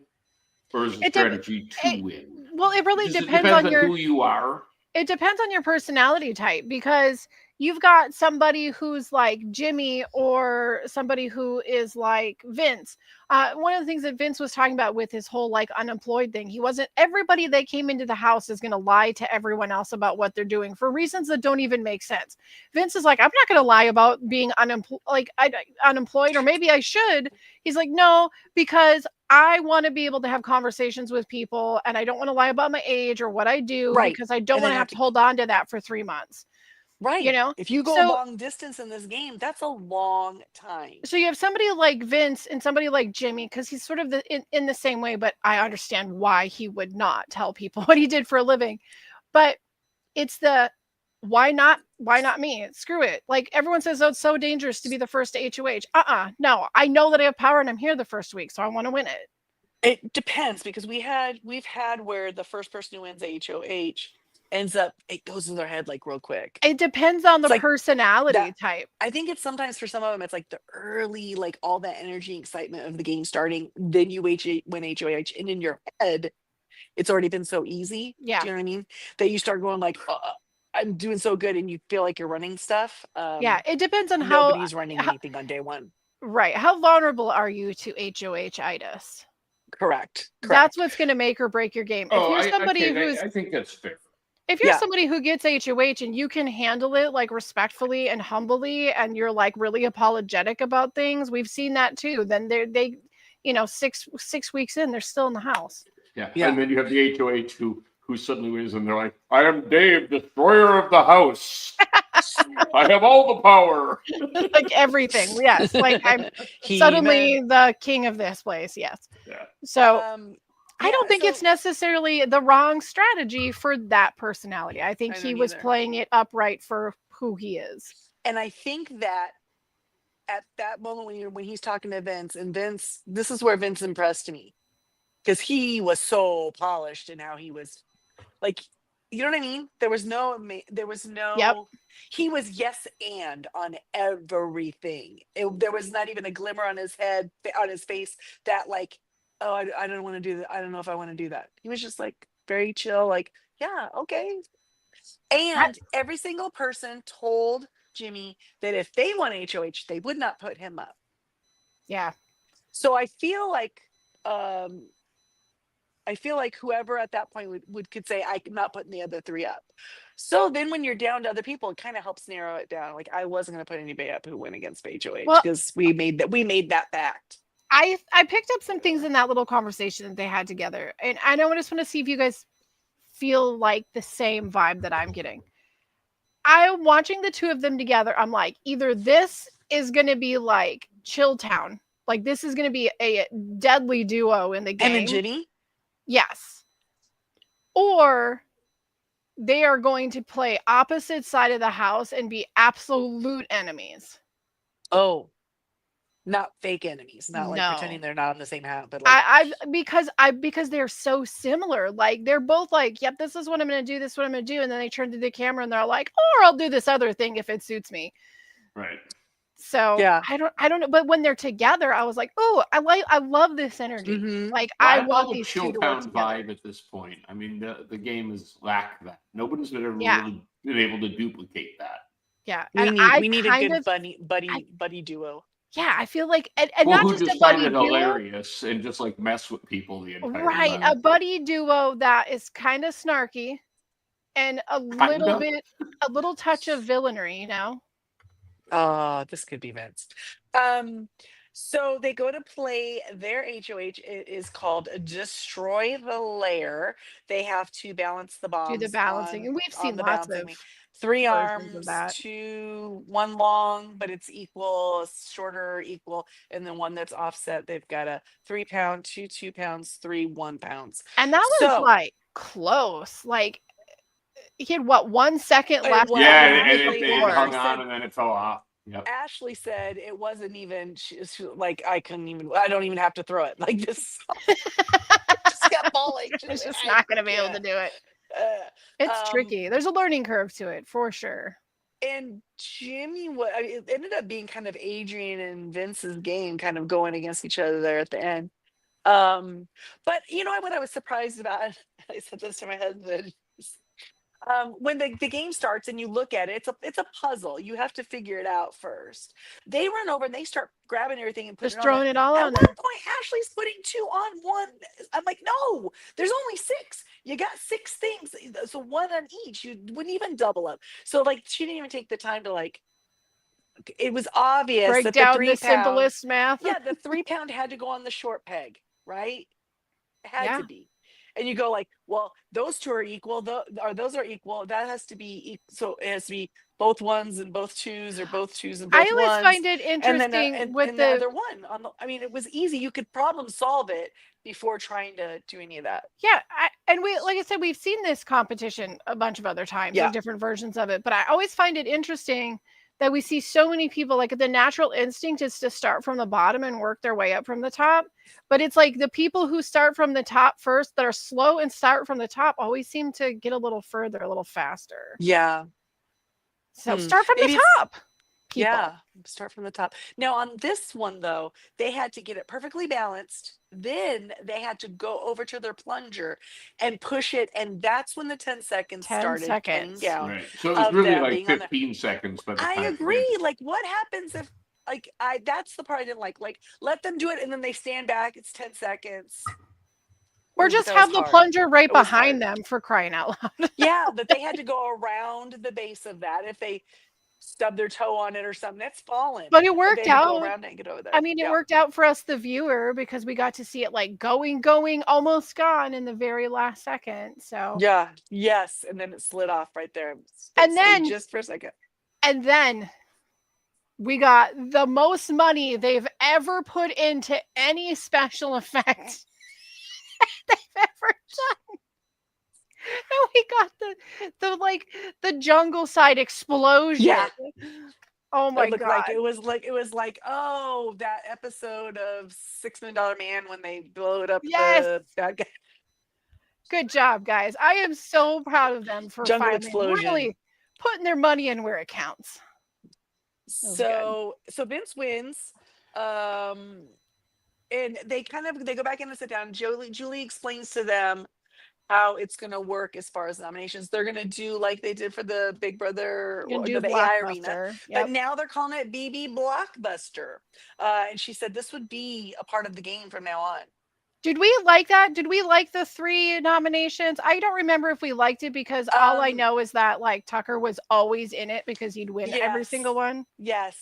or is the It dep- strategy to win? Well, it really Because depends it on depends on who you are. It depends on your personality type, because you've got somebody who's like Jimmy or somebody who is like Vince. One of the things that Vince was talking about with his whole like unemployed thing, he wasn't, everybody that came into the house is going to lie to everyone else about what they're doing for reasons that don't even make sense. Vince is like, I'm not going to lie about being unemployed, or maybe I should. He's like, no, because I want to be able to have conversations with people, and I don't want to lie about my age or what I do, Right. because I don't And want then to have have to- to hold on to that for 3 months. Right. You know? If you go So- long distance in this game, that's a long time. So you have somebody like Vince and somebody like Jimmy, because he's sort of in the same way, but I understand why he would not tell people what he did for a living. But it's the why not me? Screw it. Like everyone says, oh, it's so dangerous to be the first to HOH. No, I know that I have power and I'm here the first week, so I want to win it. It depends, because we've had where the first person who wins HOH ends up, it goes in their head like real quick. It depends on the It's like personality type. I think it's sometimes for some of them, it's like the early, like all that energy, excitement of the game starting, then you win HOH, and in your head, it's already been so easy. Yeah. Do you know what I mean? That you start going like, I'm doing so good, and you feel like you're running stuff. Yeah, it depends on how Nobody's running anything on day one. right. How vulnerable are you to HOH-itis? Correct. That's what's going to make or break your game. If you're somebody who's, I think that's fair. if you're Yeah. somebody who gets HOH and you can handle it like respectfully and humbly, and you're like really apologetic about things, we've seen that too. Then they, you know, six weeks in, they're still in the house. Yeah. Yeah. And then you have the HOH who suddenly wins, and they're like, I am Dave, destroyer of the house. I have all the power. Like everything. Yes. Like I'm He-Man. suddenly the king of this place. Yes. Yeah. So I don't yeah, think it's so- necessarily the wrong strategy for that personality. I think I he don't was either. playing it upright for who he is. And I think that at that moment when he's talking to Vince, and Vince, this is where Vince impressed me, because he was so polished in how he was, like, you know what I mean? There was no, he was yes and on everything. There was not even a glimmer on his head, on his face, that like, oh, I don't want to do that. I don't know if I want to do that. He was just like very chill, like, yeah, okay. And every single person told Jimmy that if they won HOH, they would not put him up. Yeah. So I feel like whoever at that point could say, I'm not putting the other three up. So then when you're down to other people, it kind of helps narrow it down. Like I wasn't going to put anybody up who went against HOH, Well- because we made that pact. I picked up some things in that little conversation that they had together. And I just want to see if you guys feel like the same vibe that I'm getting. I'm watching the two of them together. I'm like, either this is going to be like Chilltown, like this is going to be a deadly duo in the game. And then Jimmy, Yes. Or they are going to play opposite side of the house and be absolute enemies. oh, not fake enemies, not like No. pretending they're not on the same house, but like, Because they're so similar. Like they're both like, yep, this is what I'm going to do. This is what I'm going to do. And then they turn to the camera and they're like, or I'll do this other thing if it suits me. Right. So Yeah. I don't know. But when they're together, I was like, oh, I love this energy. mhm. Like I love want the these two to work Chilltown together. vibe at this point. I mean, the game has lacked that. Nobody's ever Yeah. really been able to duplicate that. Yeah. we And need a kind good of, buddy duo. yeah, I feel like, and Well, not who just a just buddy find it duo. hilarious and just like mess with people the entire Right, time. a buddy duo that is kind of snarky and a little touch of villainy, you know? Oh, this could be Vince. So they go to play their HOH. It is called Destroy the Lair. They have to balance the bombs. Do the balancing. on- And we've on seen the lots balancing of wing. 3 versions of arms, that. 2, 1 long, but it's equal, shorter, equal, and then one that's offset. They've got a 3 pound, 2 pounds, 3 1 pounds. And that was So- like close. Like he had what, 1 second It left. was. Yeah, Well, and Ashley- it Ashley hung said- on and then it fell off. Yep. Ashley said it wasn't even, she like, I don't even have to throw it like this. Just kept falling. It's just not going to be able to do it. It's tricky. There's a learning curve to it for sure. And Jimmy, it ended up being kind of Adrian and Vince's game, kind of going against each other there at the end. But you know what I was surprised about? I said this to my husband. when the game starts and you look at it, it's a puzzle. You have to figure it out first. They run over and they start grabbing everything and putting Just it on there. throwing it all At on one there. point, Ashley's putting 2 on 1. I'm like, no, there's only 6. You got 6 things, so 1 on each. You wouldn't even double up. So like, she didn't even take the time to like. It was obvious Break that down the the 3 pound, simplest math. yeah, the 3 pound had to go on the short peg, right? It had Yeah. to be. And you go like, well, those 2 are equal, or those are equal. That has to be so it has to be both 1s and both 2s, or both 2s and both I always 1s. find it And then interesting with the the other one on the, I mean, it was easy. You could problem solve it before trying to do any of that. yeah, and we like I said, we've seen this competition a bunch of other times, Yeah. like different versions of it. But I always find it interesting that we see so many people like the natural instinct is to start from the bottom and work their way up from the top. But it's like the people who start from the top first that are slow and start from the top always seem to get a little further, a little faster. Yeah. So start from Maybe the it's- top. People. Yeah, start from the top. Now on this one though, they had to get it perfectly balanced. Then they had to go over to their plunger and push it, and that's when the 10 seconds 10 started counting seconds. down. Right. So it was Of really them like being on there. 15 seconds by the I time. agree. Like, what happens if that's the part I didn't like. Like, let them do it and then they stand back. It's 10 seconds. Or But just that was have the hard. plunger right It was behind hard. them, for crying out loud. Yeah, that they had to go around the base of that. If they stub their toe on it or something, that's fallen. But it And worked they had to go out. around it and get over there. I mean, it Yeah. worked out for us, the viewer, because we got to see it like going, almost gone in the very last second. So Yeah. Yes. And then it slid off right there. And It stayed then- just for a second. and then we got the most money they've ever put into any special effect they've ever done. And we got the jungle side explosion. Yeah. Oh my It looked god. like it was like, oh, that episode of $6 Million Man when they blowed up Yes. the bad guy. Good job, guys. I am so proud of them for Jungle finally explosion. really putting their money in where it counts. was So Vince wins. And they go back in and sit down. Julie explains to them how it's going to work as far as nominations. They're going to do like they did for the Big Brother, Gonna or do the AI arena. Blockbuster. But Yep. now they're calling it BB Blockbuster. And she said this would be a part of the game from now on. Did we like that? Did we like the 3 nominations? I don't remember if we liked it because all I know is that like Tucker was always in it because he'd win every Yes. single one. Yes.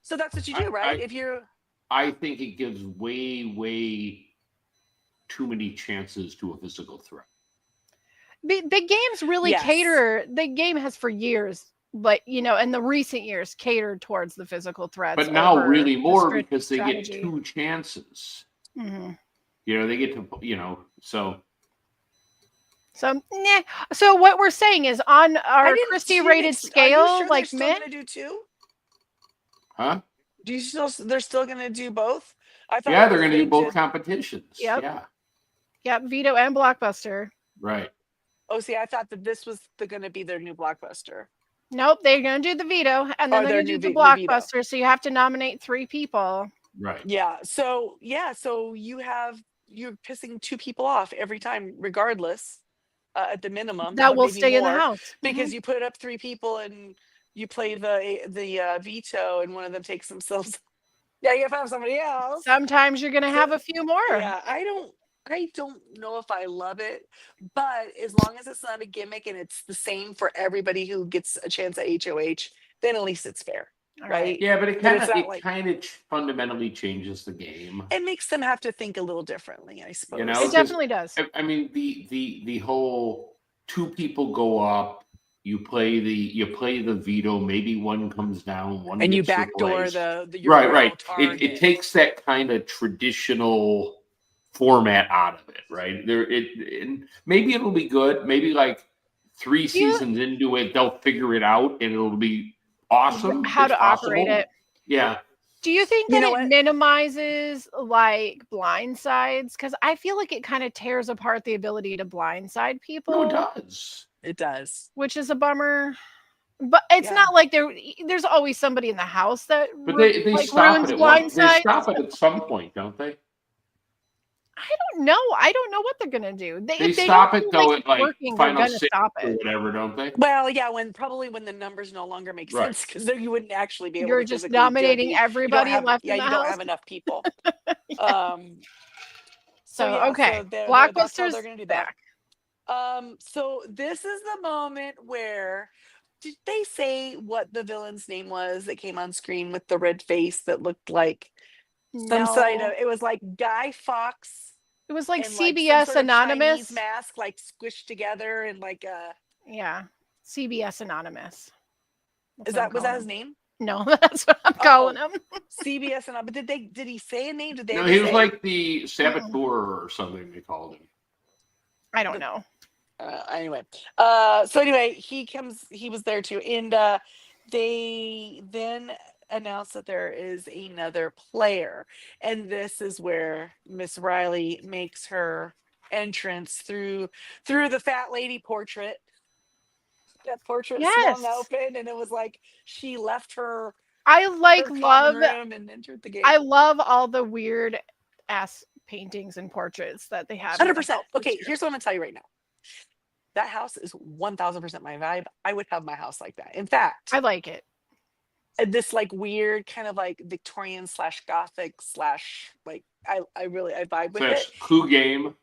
So that's what you do, right? If you're I think it gives way too many chances to a physical threat. The games really Yes. cater. The game has for years, but in the recent years, catered towards the physical threats. But now over really the more because they strategy. get 2 chances. Mhm. They get to, so. So, so what we're saying is on our Christie rated scale, are you sure like they're still men. going to do 2? Huh? Do you still? They're still going to do both? I thought. Yeah, it they're was going to do they both did- competitions. Yep. Yeah, Yep, Veto and Blockbuster. right. Oh, see, I thought that this was going to be their new Blockbuster. Nope, they're going to do the Veto, and then Oh, they're their going to do new the Veto. Blockbuster. So you have to nominate 3 people. Right. Yeah. So you're pissing 2 people off every time, regardless, at the minimum. That but will maybe stay in the more, house because you put up 3 people and you play the veto, and one of them takes themselves. Yeah, you have to have somebody else. Sometimes you're going to have a few more. Yeah, I don't know if I love it, but as long as it's not a gimmick and it's the same for everybody who gets a chance at HOH, then at least it's fair, All right? Yeah, but it But kind it's of not like- fundamentally changes the game. It makes them have to think a little differently, I suppose. know, It because- definitely does. I mean, the whole 2 people go up. You play the veto. Maybe one comes down. One and you gets backdoor replaced. your right. real It target. takes that kind of traditional format out of it, right? And maybe it'll be good. Maybe like 3 seasons into it, they'll figure it out, and it'll be awesome. How It's to operate possible. it. Yeah. Do you think You that know it what? minimizes like blindsides? Because I feel like it kind of tears apart the ability to blindside people, No, it does. It does. which is a bummer. But it's Yeah. not like there's always somebody in the house that But they like stop ruins it. They blindsides. stop it at some point, don't they? I don't know. I don't know what they're gonna do. They If they stop don't it feel though like at it's like working, they're final gonna six stop or it. whatever, don't they? Well, yeah, when the numbers no longer make Right. sense because then you wouldn't actually be able You're to just physically do it. nominating You don't everybody have left in the you don't house. have enough people. Yeah. So So yeah, okay, so that's how Blockbuster's they're gonna do that. back. So this is the moment where did they say what the villain's name was that came on screen with the red face that looked like some side of No, it was like Guy Fawkes it was like and like some CBS sort of Chinese Anonymous. mask like squished together and like Yeah, CBS Anonymous. That's is what I'm that was that calling his him. name? No, that's what I'm calling him. CBS and but did he say a name? Did they No, ever he was say? like the saboteur or something they called him. I don't know. Anyway, so anyway, he was there too, and they then announced that there is another player, and this is where Miss Riley makes her entrance through the fat lady portrait. That portrait swung Yes, open, and it was like she left her I like common love. room and entered the gate. I love all the weird ass paintings and portraits that they have. in the 100%. house this Okay, year. here's what I'm gonna tell you right now. That house is 1000% my vibe. I would have my house like that. In fact, I like it. this like weird kind of like Victorian / Gothic / like I vibe with Slash it. Coup Game.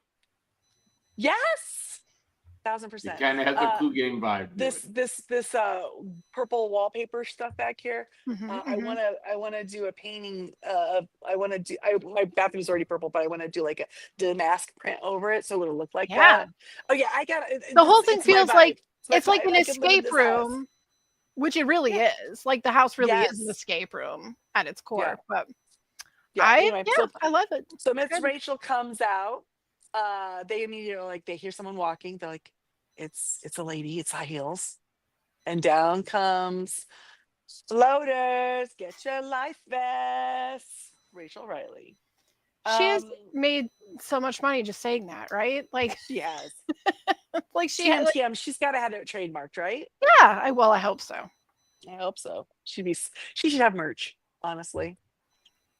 Yes, It 1000%. kind of has a Coup Game vibe. This purple wallpaper stuff back here. Mhm, I mhm. wanna do a painting. My bathroom's already purple, but I want to do like a damask print over it so it'll look like Yeah, that. Oh yeah, I got it. the whole thing It's my feels vibe. like My it's like vibe. an I could live in escape this house. room, which it really Yeah. is. Like the house really is an Yes. escape room at its core. Yeah. But Yeah. Anyway, I love it. so Miss Good. Rachel comes out. They immediately like they hear someone walking. They're like, it's a lady. It's high heels, and down comes floaters. Get your life vests. Rachel Riley. She has Um, made so much money just saying that, right? Like, she has like she had, TM. She's got to have it trademarked, right? yeah. I hope so. I hope so. She should have merch. Honestly.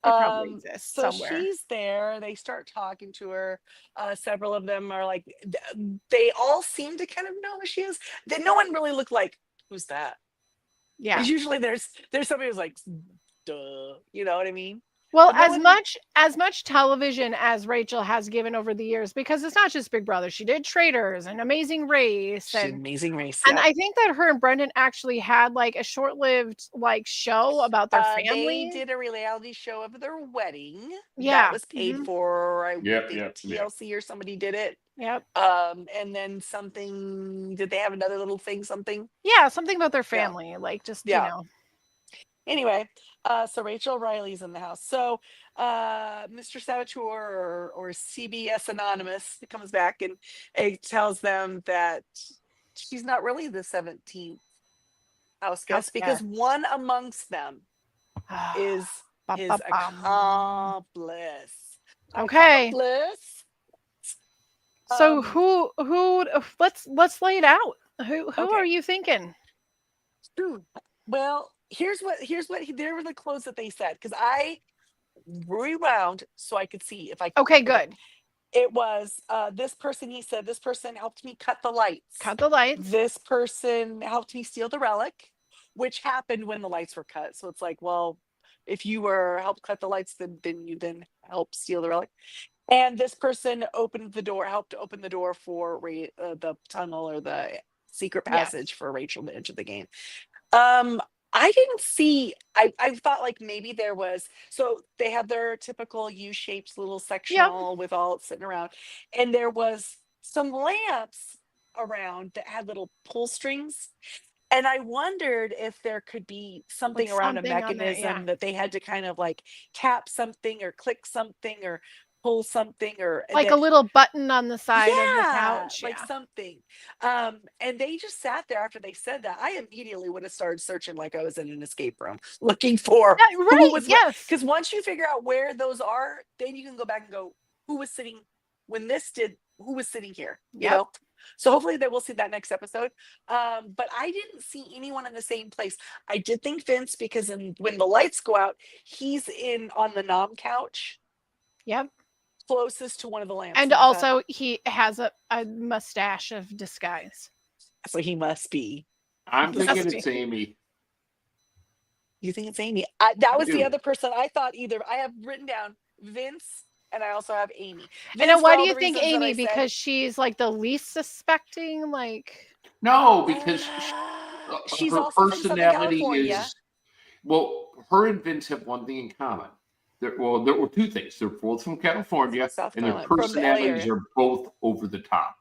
It probably exists So somewhere. she's there. They start talking to her. Several of them are like, they all seem to kind of know who she is. That no one really looked like, who's that? Yeah. Because usually there's somebody who's like, duh. You know what I mean? Well, But no one- as much television as Rachel has given over the years, because it's not just Big Brother. She did Traitors and Amazing Race, She's an and amazing race. I think that her and Brendan actually had like a short-lived like show about their family. They did a reality show of their wedding. Yeah. That was paid Mhm. for. I Yep, think yep, TLC or somebody did it. Yep. And then something. Did they have another little thing? Something. Yeah, something about their family, like just Yeah. you know. Anyway, so Rachel Riley's in the house. So Mr. Saboteur or CBS Anonymous comes back and it tells them that she's not really the 17th house guest because guest. one amongst them is Bum, his bum, bum. accomplice. Okay. Accomplice. So who let's lay it out. Who Okay. are you thinking? Well, here's what there were the clothes that they said because I rewound so I could see if I Okay, good. It was this person. He said this person helped me cut the lights. Cut the lights. This person helped me steal the relic, which happened when the lights were cut. So it's like, well, if you were helped cut the lights, then you help steal the relic. And this person helped to open the door for the tunnel or the secret passage for Rachel to enter the game. I didn't see, I thought like maybe there was, so they have their typical U-shaped little sectional with all sitting around. And there was some lamps around that had little pull strings. And I wondered if there could be something Like around something a on there, mechanism that they had to kind of like tap something or click something or pull something or like a little button on the side of the couch. like something. And they just sat there after they said that. I immediately would have started searching like I was in an escape room looking for right. Yes. Because once you figure out where those are, then you can go back and go, who was sitting who was sitting here? You know? So hopefully they will see that next episode. But I didn't see anyone in the same place. I did think Vince, because when the lights go out, he's on the nom couch. Yep. closest to one of the lamps. And also, he has a mustache of disguise. so he must be. I'm thinking Must it's be. Amy. You think it's Amy? That was I the do. other person I thought either. I have written down Vince, and I also have Amy. And Vince, then for why do all you the think reasons that I Amy? said. Because she's like the least suspecting. Like, No, because she's her also from Southern personality California. is, well, her and Vince have one thing in common. There were two things. They're both from California, South and their Carolina, from the LA personalities area. are both over the top.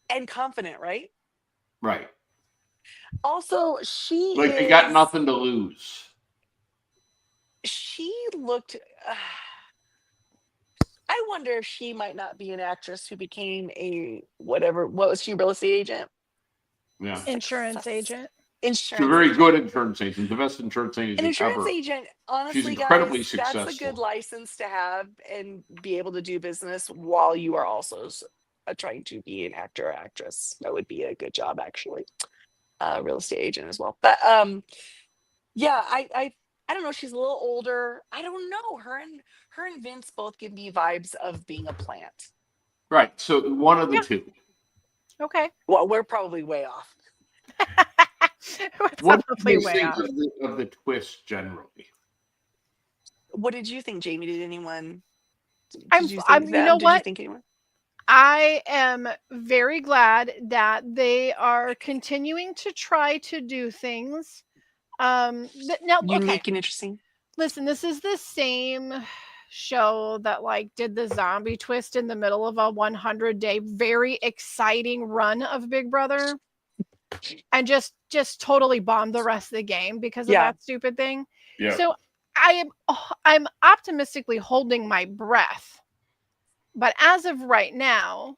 And confident, right? Right. Also, she Like they got nothing to lose. She looked. I wonder if she might not be an actress who became a whatever. What was she? Real estate agent? Yeah. insurance agent. She's a Insurance very agent. good insurance agent, the best insurance An agent insurance ever. agent, honestly, incredibly guys, that's a good successful. license to have and be able to do business while you are also trying to be an actor or actress. That would be a good job, actually. Real estate agent as well. But yeah, I don't know. She's a little older. I don't know. Her and Vince both give me vibes of being a plant. Right. So one of the Yeah. two. Okay. Well, we're probably way off. We're What do probably you way think off. of the twist generally? What did you think, Jamie? Did anyone? I'm- Did you think I'm- you them? know Did you what? think anyone? I am very glad that they are continuing to try to do things. Now, okay, Unique and interesting. listen, this is the same show that like did the zombie twist in the middle of a 100-day very exciting run of Big Brother, and just totally bombed the rest of the game because of Yeah. that stupid thing. Yeah. So I'm optimistically holding my breath. But as of right now,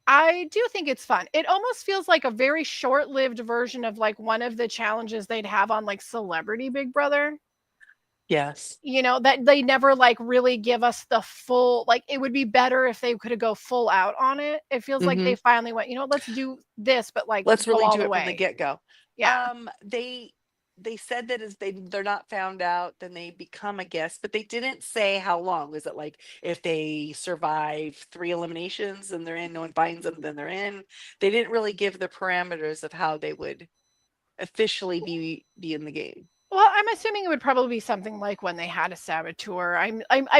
I do think it's fun. It almost feels like a very short-lived version of like one of the challenges they'd have on like Celebrity Big Brother. Yes. You know, that they never like really give us the full, like it would be better if they could go full out on it. It feels like they finally went, you know, let's do this, but like Let's go really all do the it from the way. get-go. Yeah. They said that as they're not found out, then they become a guest, but they didn't say how long. Was it like if they survive 3 eliminations and they're in, no one finds them, then they're in? They didn't really give the parameters of how they would officially be in the game. Well, I'm assuming it would probably be something like when they had a saboteur. I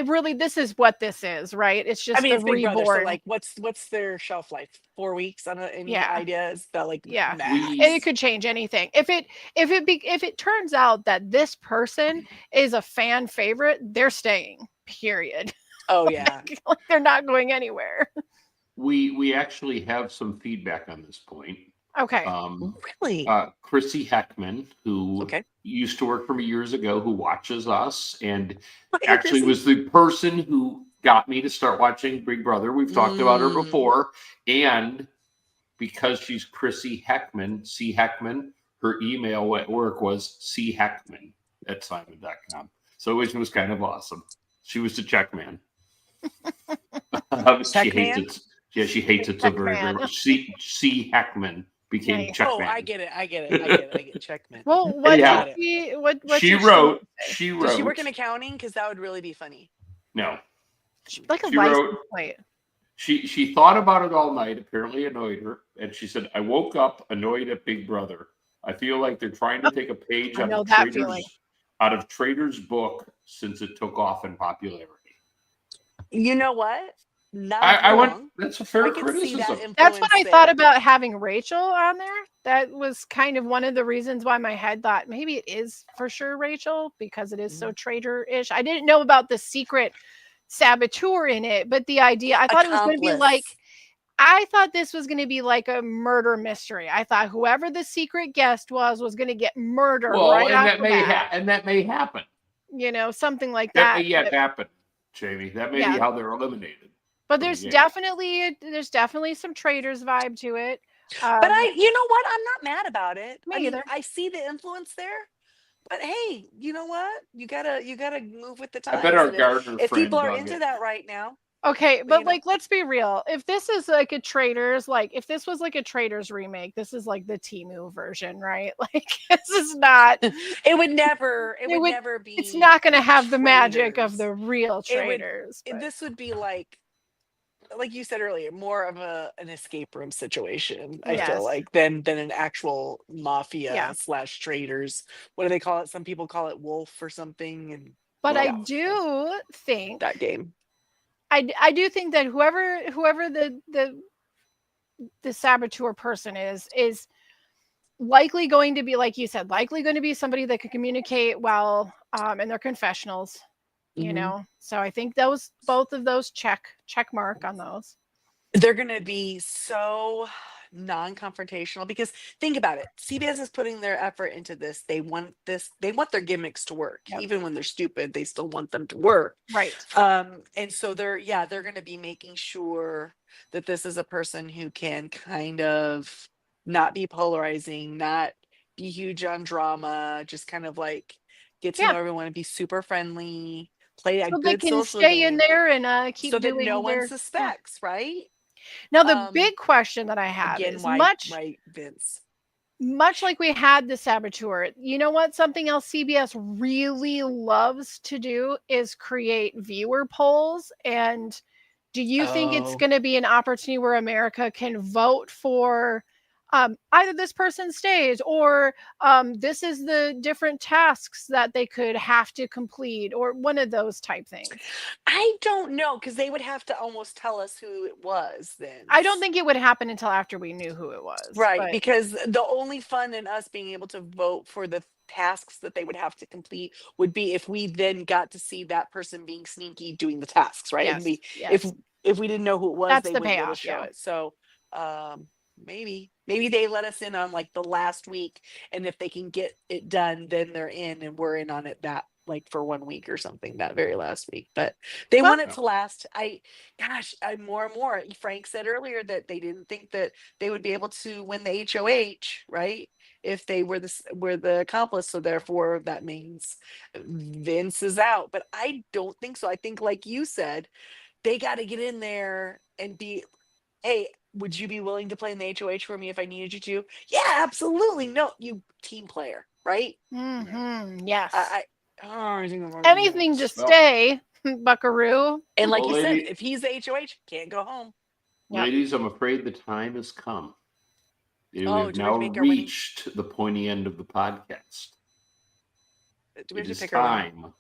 really, this is what this is, right? It's just I mean, the it's Big Brother, so reborn. like, what's their shelf life? 4 weeks? On any Yeah. ideas? That like Yeah. max? And it could change anything. If it turns out that this person is a fan favorite, they're staying. Period. Oh yeah. Like, they're not going anywhere. We actually have some feedback on this point. Okay. Really? Chrissy Heckman, who Okay. used to work for me years ago, who watches us and Okay, actually Chrissy. was the person who got me to start watching Big Brother. We've talked about her before. And because she's Chrissy Heckman, C. Heckman, her email at work was checkman@simon.com. So it was kind of awesome. She was the check man. She hates it. Yeah, she hates it so very, very much. C. Heckman became Nice. check Oh, man. I get it. I get it. Checkman. Well, what Yeah. did she, what's She her wrote. Does she work in No. accounting? Because that would really be funny. like a she license wrote- plate? She thought about it all night. Apparently annoyed her, and she said, "I woke up annoyed at Big Brother. I feel like they're trying to take a page I out know of that feeling. Trader's book since it took off in popularity." You know what? Not I wrong. went. That's a fair I could see that criticism. That's what I influence thought there. about having Rachel on there. That was kind of one of the reasons why my head thought maybe it is for sure Rachel, because it is so traitor-ish. I didn't know about the secret saboteur in it, but the idea, I thought it was going to be like, Accomplice. I thought this was going to be like a murder mystery. I thought whoever the secret guest was going to get murdered right and off that the may bat. and that may happen. You know, something like That that. may yet happen, Jamie. That may Yeah. be how they're eliminated. But from there's the game. definitely some traitors vibe to it. But you know what? I'm not mad about it. Me I mean, either. I see the influence there. But hey, you know what? You gotta move with the times. I bet our and Gardner if friend people are dug into it. that right now, Okay, but you know- like, let's be real. If this is like a Traitors, like if this was like a Traitors remake, this is like the Temu version, right? Like this is not. It would never. It would would- never be. It's not going to have the magic of Traitors. the real It would- Traitors. but- This would be like you said earlier, more of an escape room situation. I Yes. feel like than an actual mafia Yeah. / traders. What do they call it? Some people call it wolf or something. And But I yeah, do think that game. I do think that whoever the saboteur person is likely going to be, like you said, likely going to be somebody that can communicate well in their confessionals. You Mhm. know, so I think both of those check mark on those. They're going to be so non-confrontational because think about it. CBS is putting their effort into this. They want their gimmicks to work. Yep. Even when they're stupid, they still want them to work. Right. And so they're going to be making sure that this is a person who can kind of not be polarizing, not be huge on drama, just kind of like get to know everyone and be super friendly, play a So they good can social stay in game there and keep so that doing no one their. suspects, right? Now the big question that I have Again, is why Vince? much like we had the saboteur. You know what? Something else CBS really loves to do is create viewer polls. And do you think it's Oh. going to be an opportunity where America can vote for either this person stays or this is the different tasks that they could have to complete or one of those type things? I don't know because they would have to almost tell us who it was then. I don't think it would happen until after we knew who it was. Right, but- because the only fun in us being able to vote for the tasks that they would have to complete would be if we then got to see that person being sneaky doing the tasks, right? Yes, And we, yes. if we didn't know who it was, That's they the wouldn't be able to payoff, show yeah. it. So maybe they let us in on like the last week, and if they can get it done, then they're in, and we're in on it that like for 1 week or something that very last week. But they want it to last. I more and more. Frank said earlier that they didn't think that they would be able to win the HOH, right? If they were the accomplice, so therefore that means Vince is out. But I don't think so. I think, like you said, they got to get in there and be, hey, would you be willing to play in the HOH for me if I needed you to? Yeah, absolutely. No, you team player, right? Mhm, yes. I think Anything to stay, Buckaroo. And like Well, you said, lady- if he's the HOH, can't go home. Yep. Ladies, I'm afraid the time has come. We Oh, have do we now make our winning- reached the pointy end of the podcast. Do we It have is to pick our winning? time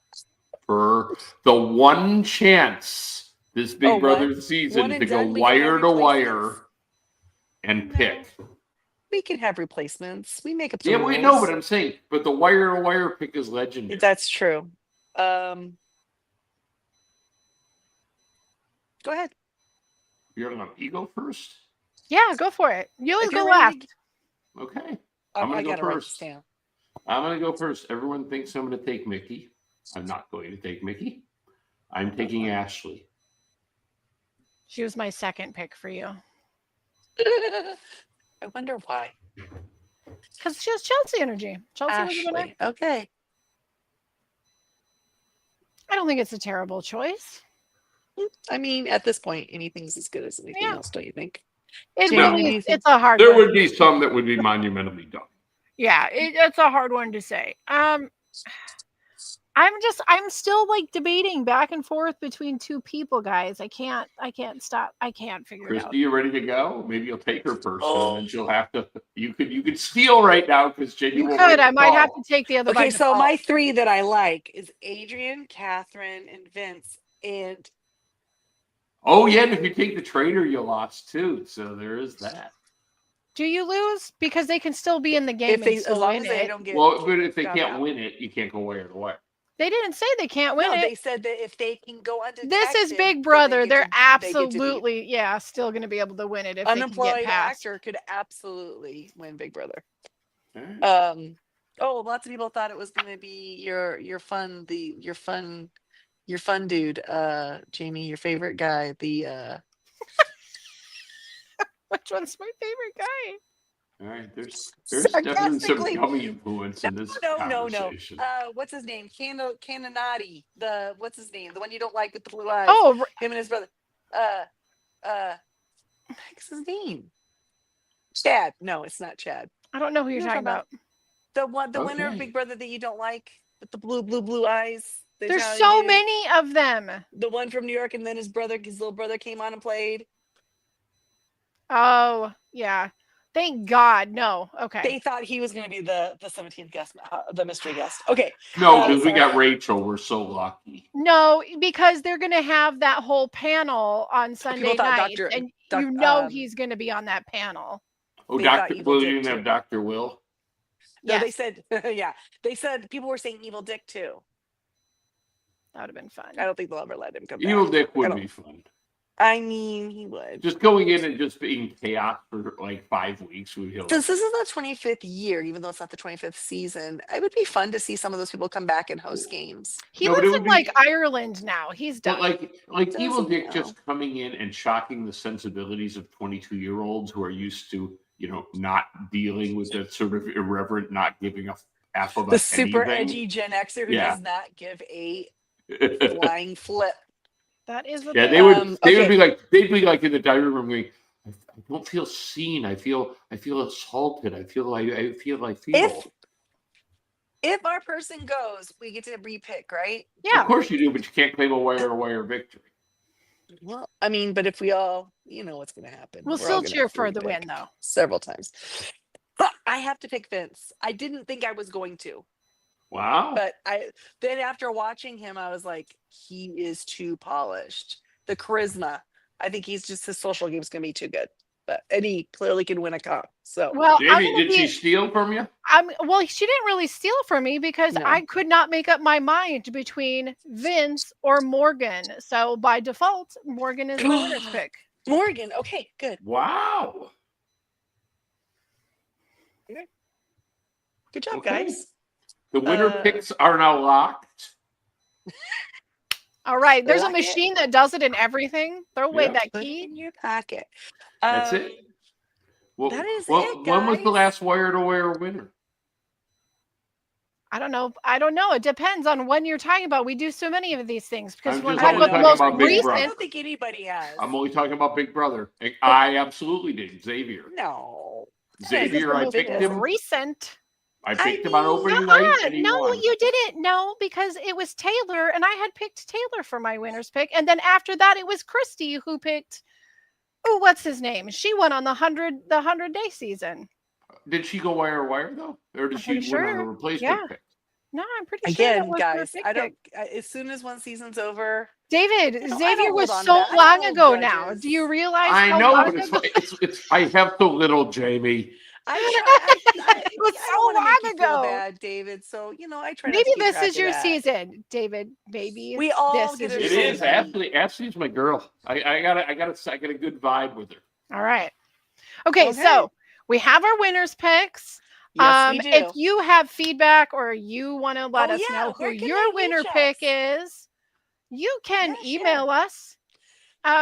for the one chance this Big Oh, Brother one season and to go done? We can wire have to wire replacements? and No. pick. We can have replacements. We make up the Yeah, rules. we know, but I'm saying, but the wire to wire pick is legendary. That's true. Go ahead. You're gonna let me go first? Yeah, go for it. You always If you're go ready last. to- Okay. I'm gonna I go gotta write this first. down. I'm going to go first. Everyone thinks I'm going to take Mickey. I'm not going to take Mickey. I'm taking Ashley. She was my second pick for you. I wonder why. Because she has Chelsea energy. Chelsea was the winner. Ashley. Okay. I don't think it's a terrible choice. I mean, at this point, anything's as good as anything Yeah. else, don't you think? It Jamie, really do you is. think- It's a hard There one. would be some that would be monumentally dumb. Yeah, it's a hard one to say. I'm still like debating back and forth between two people, guys. I can't stop. I can't figure it out. Christy, you ready to go? Maybe you'll take her first, and then she'll have to. You could steal right now because Jenny You won't could. make the I might have call. to take the other. by Okay, so default. my three that I like is Adrian, Catherine, and Vince. And Oh yeah, and if you take the traitor, you lost too. So there is that. Do you lose because they can still be in the game if they, and as still long win as they it? don't get, Well, but if they got can't out. win it, you can't go wire to wire. They didn't say they can't win no, it. they said that if they can go undetected, This is then Big they Brother. get They're to- they get to be- absolutely, yeah, still going to be able to win it if they can unemployed get past. actor could absolutely win Big Brother. All right. Oh, lots of people thought it was going to be your fun dude, Jamie, your favorite guy, the Which one's my favorite guy? All right. There's definitely some Sarcastically. dummy influence in this no. conversation. What's his name? Cannonati. What's his name? The one you don't like with the blue eyes. Oh, Him and his brother. What's his name? Chad. No, it's not Chad. I don't know who you're You know what talking I'm about. The winner of Okay. Big Brother that you don't like with the blue eyes. The There's Italian so dude. many of them. The one from New York, and then his little brother came on and played. Oh, yeah. Thank God. No. Okay. They thought he was going to be the 17th guest, the mystery guest. Okay. No, because we sorry. got Rachel. We're so lucky. No, because they're going to have that whole panel on Sunday thought night, Dr. and Doc- you know um, he's going to be on that panel. Oh, They thought Dr. Evil Will, Dick you didn't too. have Dr. Will? No, Yes. they said, yeah. They said people were saying Evil Dick too. That would have been fun. I don't think they'll ever let him come Evil back. Dick would be fun. I mean, he would. Just going in and just being chaos for like 5 weeks would heal. Since this is the 25th year, even though it's not the 25th season, it would be fun to see some of those people come back and host games. He No, but it lives would in be- like Ireland now. He's done. But like Does Evil he Dick now? just coming in and shocking the sensibilities of 22-year-olds who are used to, not dealing with that sort of irreverent, not giving a F about The super anything. edgy Gen Xer who Yeah. does not give a flying flip. That is a Yeah, thing. they would. They'd okay. be like in the dining room going, I don't feel seen. I feel assaulted. I feel. If our person goes, we get to repick, right? Yeah. Of course you do, but you can't claim a wire victory. Well, I mean, but if we all, what's going to happen. We'll We're all still gonna cheer have to for the repick win, though. several times. But I have to pick Vince. I didn't think I was going to, Wow. but then after watching him, I was like, he is too polished. The charisma. I think his social game is going to be too good. And he clearly can win a cup. So Well, Jamie, did she steal from you? well, she didn't really steal from me because No. I could not make up my mind between Vince or Morgan. So by default, Morgan is my winner's pick. Morgan. Okay, good. Wow. Good job, Okay. guys. The winner picks are now locked. All right. There's a Lock it. machine that does it in everything. Throw away Yep. that Put it key. in your pocket. That's it. Well, that is well, it, when was the guys. last wire-to-wire winner? I don't know. It depends on when you're talking about. We do so many of these things because I'm we're just talking only about the talking most about Big I Brother. recent. don't think anybody has. I'm only talking about Big Brother. I absolutely did. Xavier. No. Xavier, I picked him. Recent. I picked him on opening night, and he No, won. you didn't. No, because it was Taylor, and I had picked Taylor for my winner's pick, and then after that, it was Christy who picked. Oh, what's his name? She won on the 100-day season. Did she go wire though, or did I'm she pretty win on sure. the replacement Yeah. pick? No, I'm pretty sure. That Again, was her guys, pick I pick. don't. As soon as one season's over, David, I Xavier don't was hold on to so that. I don't long hold ago now. grudges. Do you realize I how know, long but ago? it's I have so little, Jamie. It was I so don't wanna make long you feel ago. bad, David. So I try. not Maybe to keep this track is of your that. season, David. Maybe We all this get is a your It season. is season. Ashley's my girl. I got a good vibe with her. All right. Okay, so we have our winners picks. Yes, we do. If you have feedback or you want to let us know who where can your they winner reach pick us? is, you can Yes, email us.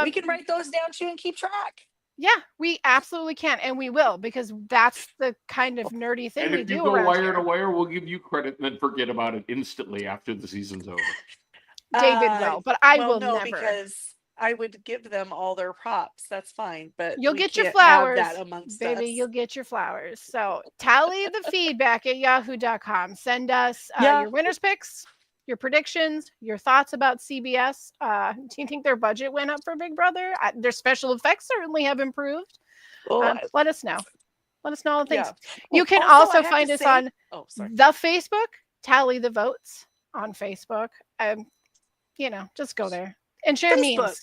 we can write those down too and keep track. Yeah, we absolutely can, and we will, because that's the kind of nerdy thing And we if you do go around wire here. to wire, we'll give you credit and then forget about it instantly after the season's over. David will, but I well, will no, never. because I would give them all their props. That's fine, but You'll we get your can't have flowers, that amongst baby. us. You'll get your flowers. So tally the feedback at yahoo.com. Send us Yeah. your winners picks, your predictions, your thoughts about CBS. Do you think their budget went up for Big Brother? Their special effects certainly have improved. Well, Let us know. Let us know all the things. yeah. You can Also, I also have find to us say- on Oh, sorry. the Facebook, Tally the Votes on Facebook. Just go there and share Facebook. memes.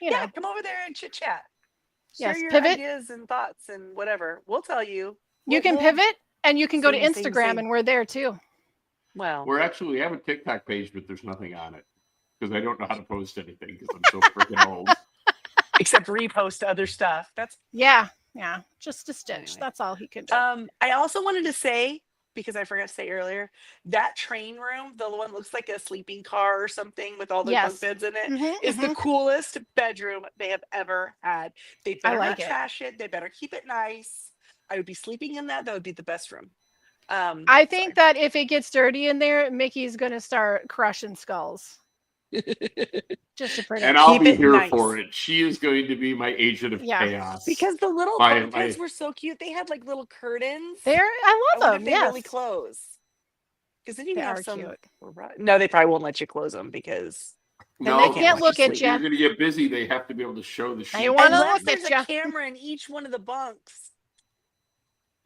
Yeah, come over there and chit chat. Yes, Share your pivot. ideas and thoughts and whatever. We'll tell you. You can We'll- pivot, and you can go to Same, Instagram, same. and we're there too. Well, We have a TikTok page, but there's nothing on it because I don't know how to post anything because I'm so freaking old. except repost other stuff. That's Yeah, just a stitch. Anyway. That's all he can do. I also wanted to say, because I forgot to say earlier, that train room, the one looks like a sleeping car or something with all the Yes. bunk beds in it, Mhm, is the coolest bedroom they have ever had. They better like not it. trash it. They better keep it nice. I would be sleeping in that. That would be the best room. I think that if it gets dirty in there, Mickey's gonna start crushing skulls. Just a prediction. And I'll Keep be it here nice. for it. She is going to be my agent of Yeah. chaos. Because the little My- pumpkins my- were so cute. They had like little curtains. I I love wonder them. if they Yes. really close. Because then you They can are have some. cute. No, they probably won't let you close them because Then No, they can't watch look you at sleep. ya. You're going to get busy. They have to be able to show the sheet. They wanna unless look there's at a ya. camera in each one of the bunks.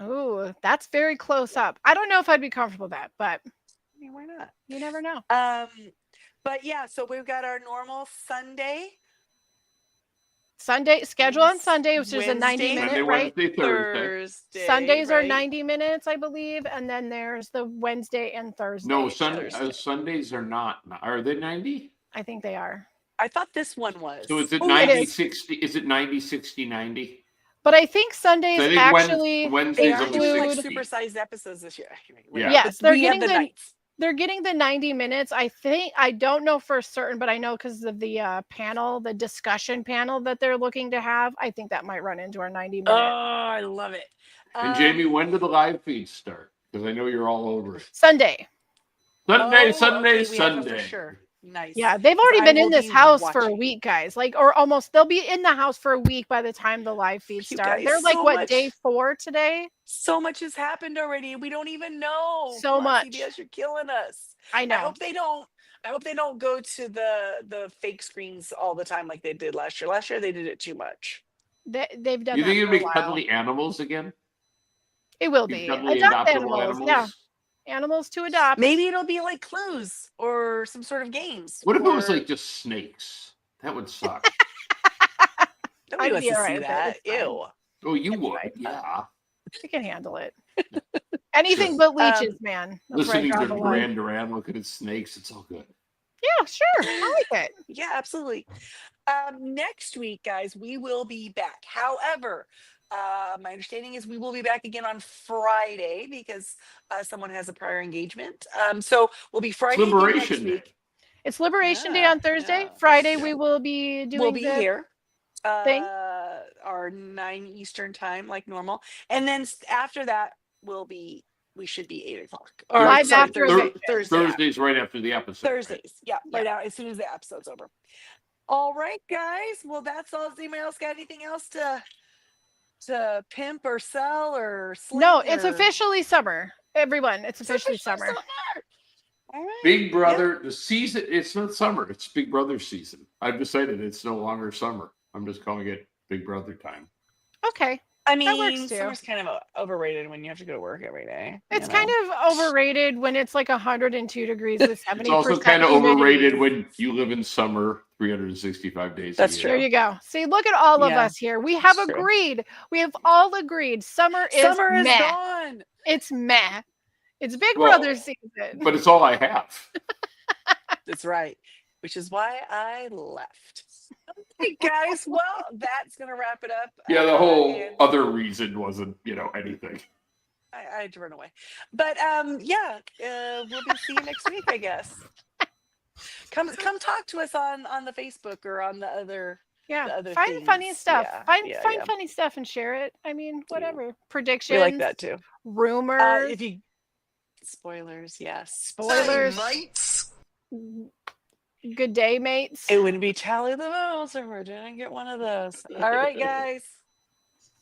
Ooh, that's very close up. I don't know if I'd be comfortable with that, but I mean, why not? you never know. But yeah, so we've got our normal Sunday, Sunday schedule on Sunday, which is a Wednesday, 90-minute, Monday, right? Wednesday, Thursday. Thursday. Sundays are right? 90 minutes, I believe, and then there's the Wednesday and Thursday. No, Thursday. Sundays are not. Are they 90? I think they are. I thought this one was. So is it Oh, it 90, is. 60? Is it 90, 60, 90? But I think Sundays So I think actually They Wednesdays are are the doing like 60. supersized episodes this year. Yeah. Yes, But we have the nights. they're getting the 90 minutes. I don't know for certain, but I know because of the panel, the discussion panel that they're looking to have, I think that might run into our 90-minute. Oh, I love it. And Jamie, when do the live feeds start? Because I know you're all over it. Sunday. Sunday, okay, Sunday, we have that for Sunday. sure. Nice. Yeah, they've already I been will in this be house for a watching. week, guys. Like, or almost, they'll be in the house for a week by the time the live feeds You start. guys, They're like, so what, much- day 4 today? So much has happened already. We don't even know. So Come on, much. CBS, you're killing us. I I know. hope they don't go to the fake screens all the time like they did last year. Last year they did it too much. They've done You that think it'll for a be while. cuddly animals again? It will Be be. cuddly Adopt adoptable animals. Yeah. Animals to adopt. Maybe it'll be like clues or some sort of games. What if it was or- like just snakes? That would suck. Nobody I'd wants be to all see right with it. that? It's fine. Ew. Oh, you I'd be would. right. Yeah. She can handle it. Anything but leeches, man. That's where I Listening draw to the line. Duran Duran looking at snakes, it's all good. Yeah, sure. I like it. Yeah, absolutely. Next week, guys, we will be back. However, my understanding is we will be back again on Friday because someone has a prior engagement. So we'll be Friday again next Liberation Day. week. It's Liberation Day Yeah, on Thursday. yeah, Friday, yeah. we will be doing We'll be here. thing. Our 9 Eastern time, like normal. And then after that, we should be 8 o'clock. Or, Live sorry, after Thursday. the- Thursday. Thursdays right after the episode. right? Thursdays. Yeah, right now, as soon as the episode's over. All right, guys. Well, that's all. Does anybody else got anything else to pimp or sell or sling? No, it's or- officially summer. Everyone, it's It's officially summer. All right. Big Brother, the season, it's not summer, it's Big Brother season. I've decided it's no longer summer. I'm just calling it Big Brother time. Okay. I That works mean, too. summer's kind of overrated when you have to go to work every day. It's kind of overrated when it's like 102 degrees with 70%. It's also kind of humidity. overrated when you live in summer 365 days That's a There year. you go. See, look at all of Yeah, us here. We have it's true. agreed. We have all agreed. Summer is Summer is meh. gone. It's meh. It's Big Well, Brother season. But it's all I have. That's right. Which is why I left. Okay, guys. Well, that's gonna wrap it up. Yeah, the whole and other reason wasn't, anything. I had to run away. But yeah, we'll be seeing you next week, I guess. Come talk to us on the Facebook or on the other. Yeah. the other Find funny things. stuff. Yeah, Find yeah, find yeah. funny stuff and share it. I mean, whatever. Predictions. We like that too. Rumors. If you spoilers, yes. Spoilers. Good day, mates. It wouldn't be Tally the Mouse if we didn't get one of those. All right, guys.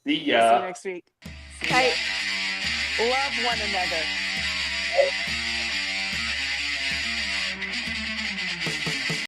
See See you ya. next week. See Bye. ya. Love one another.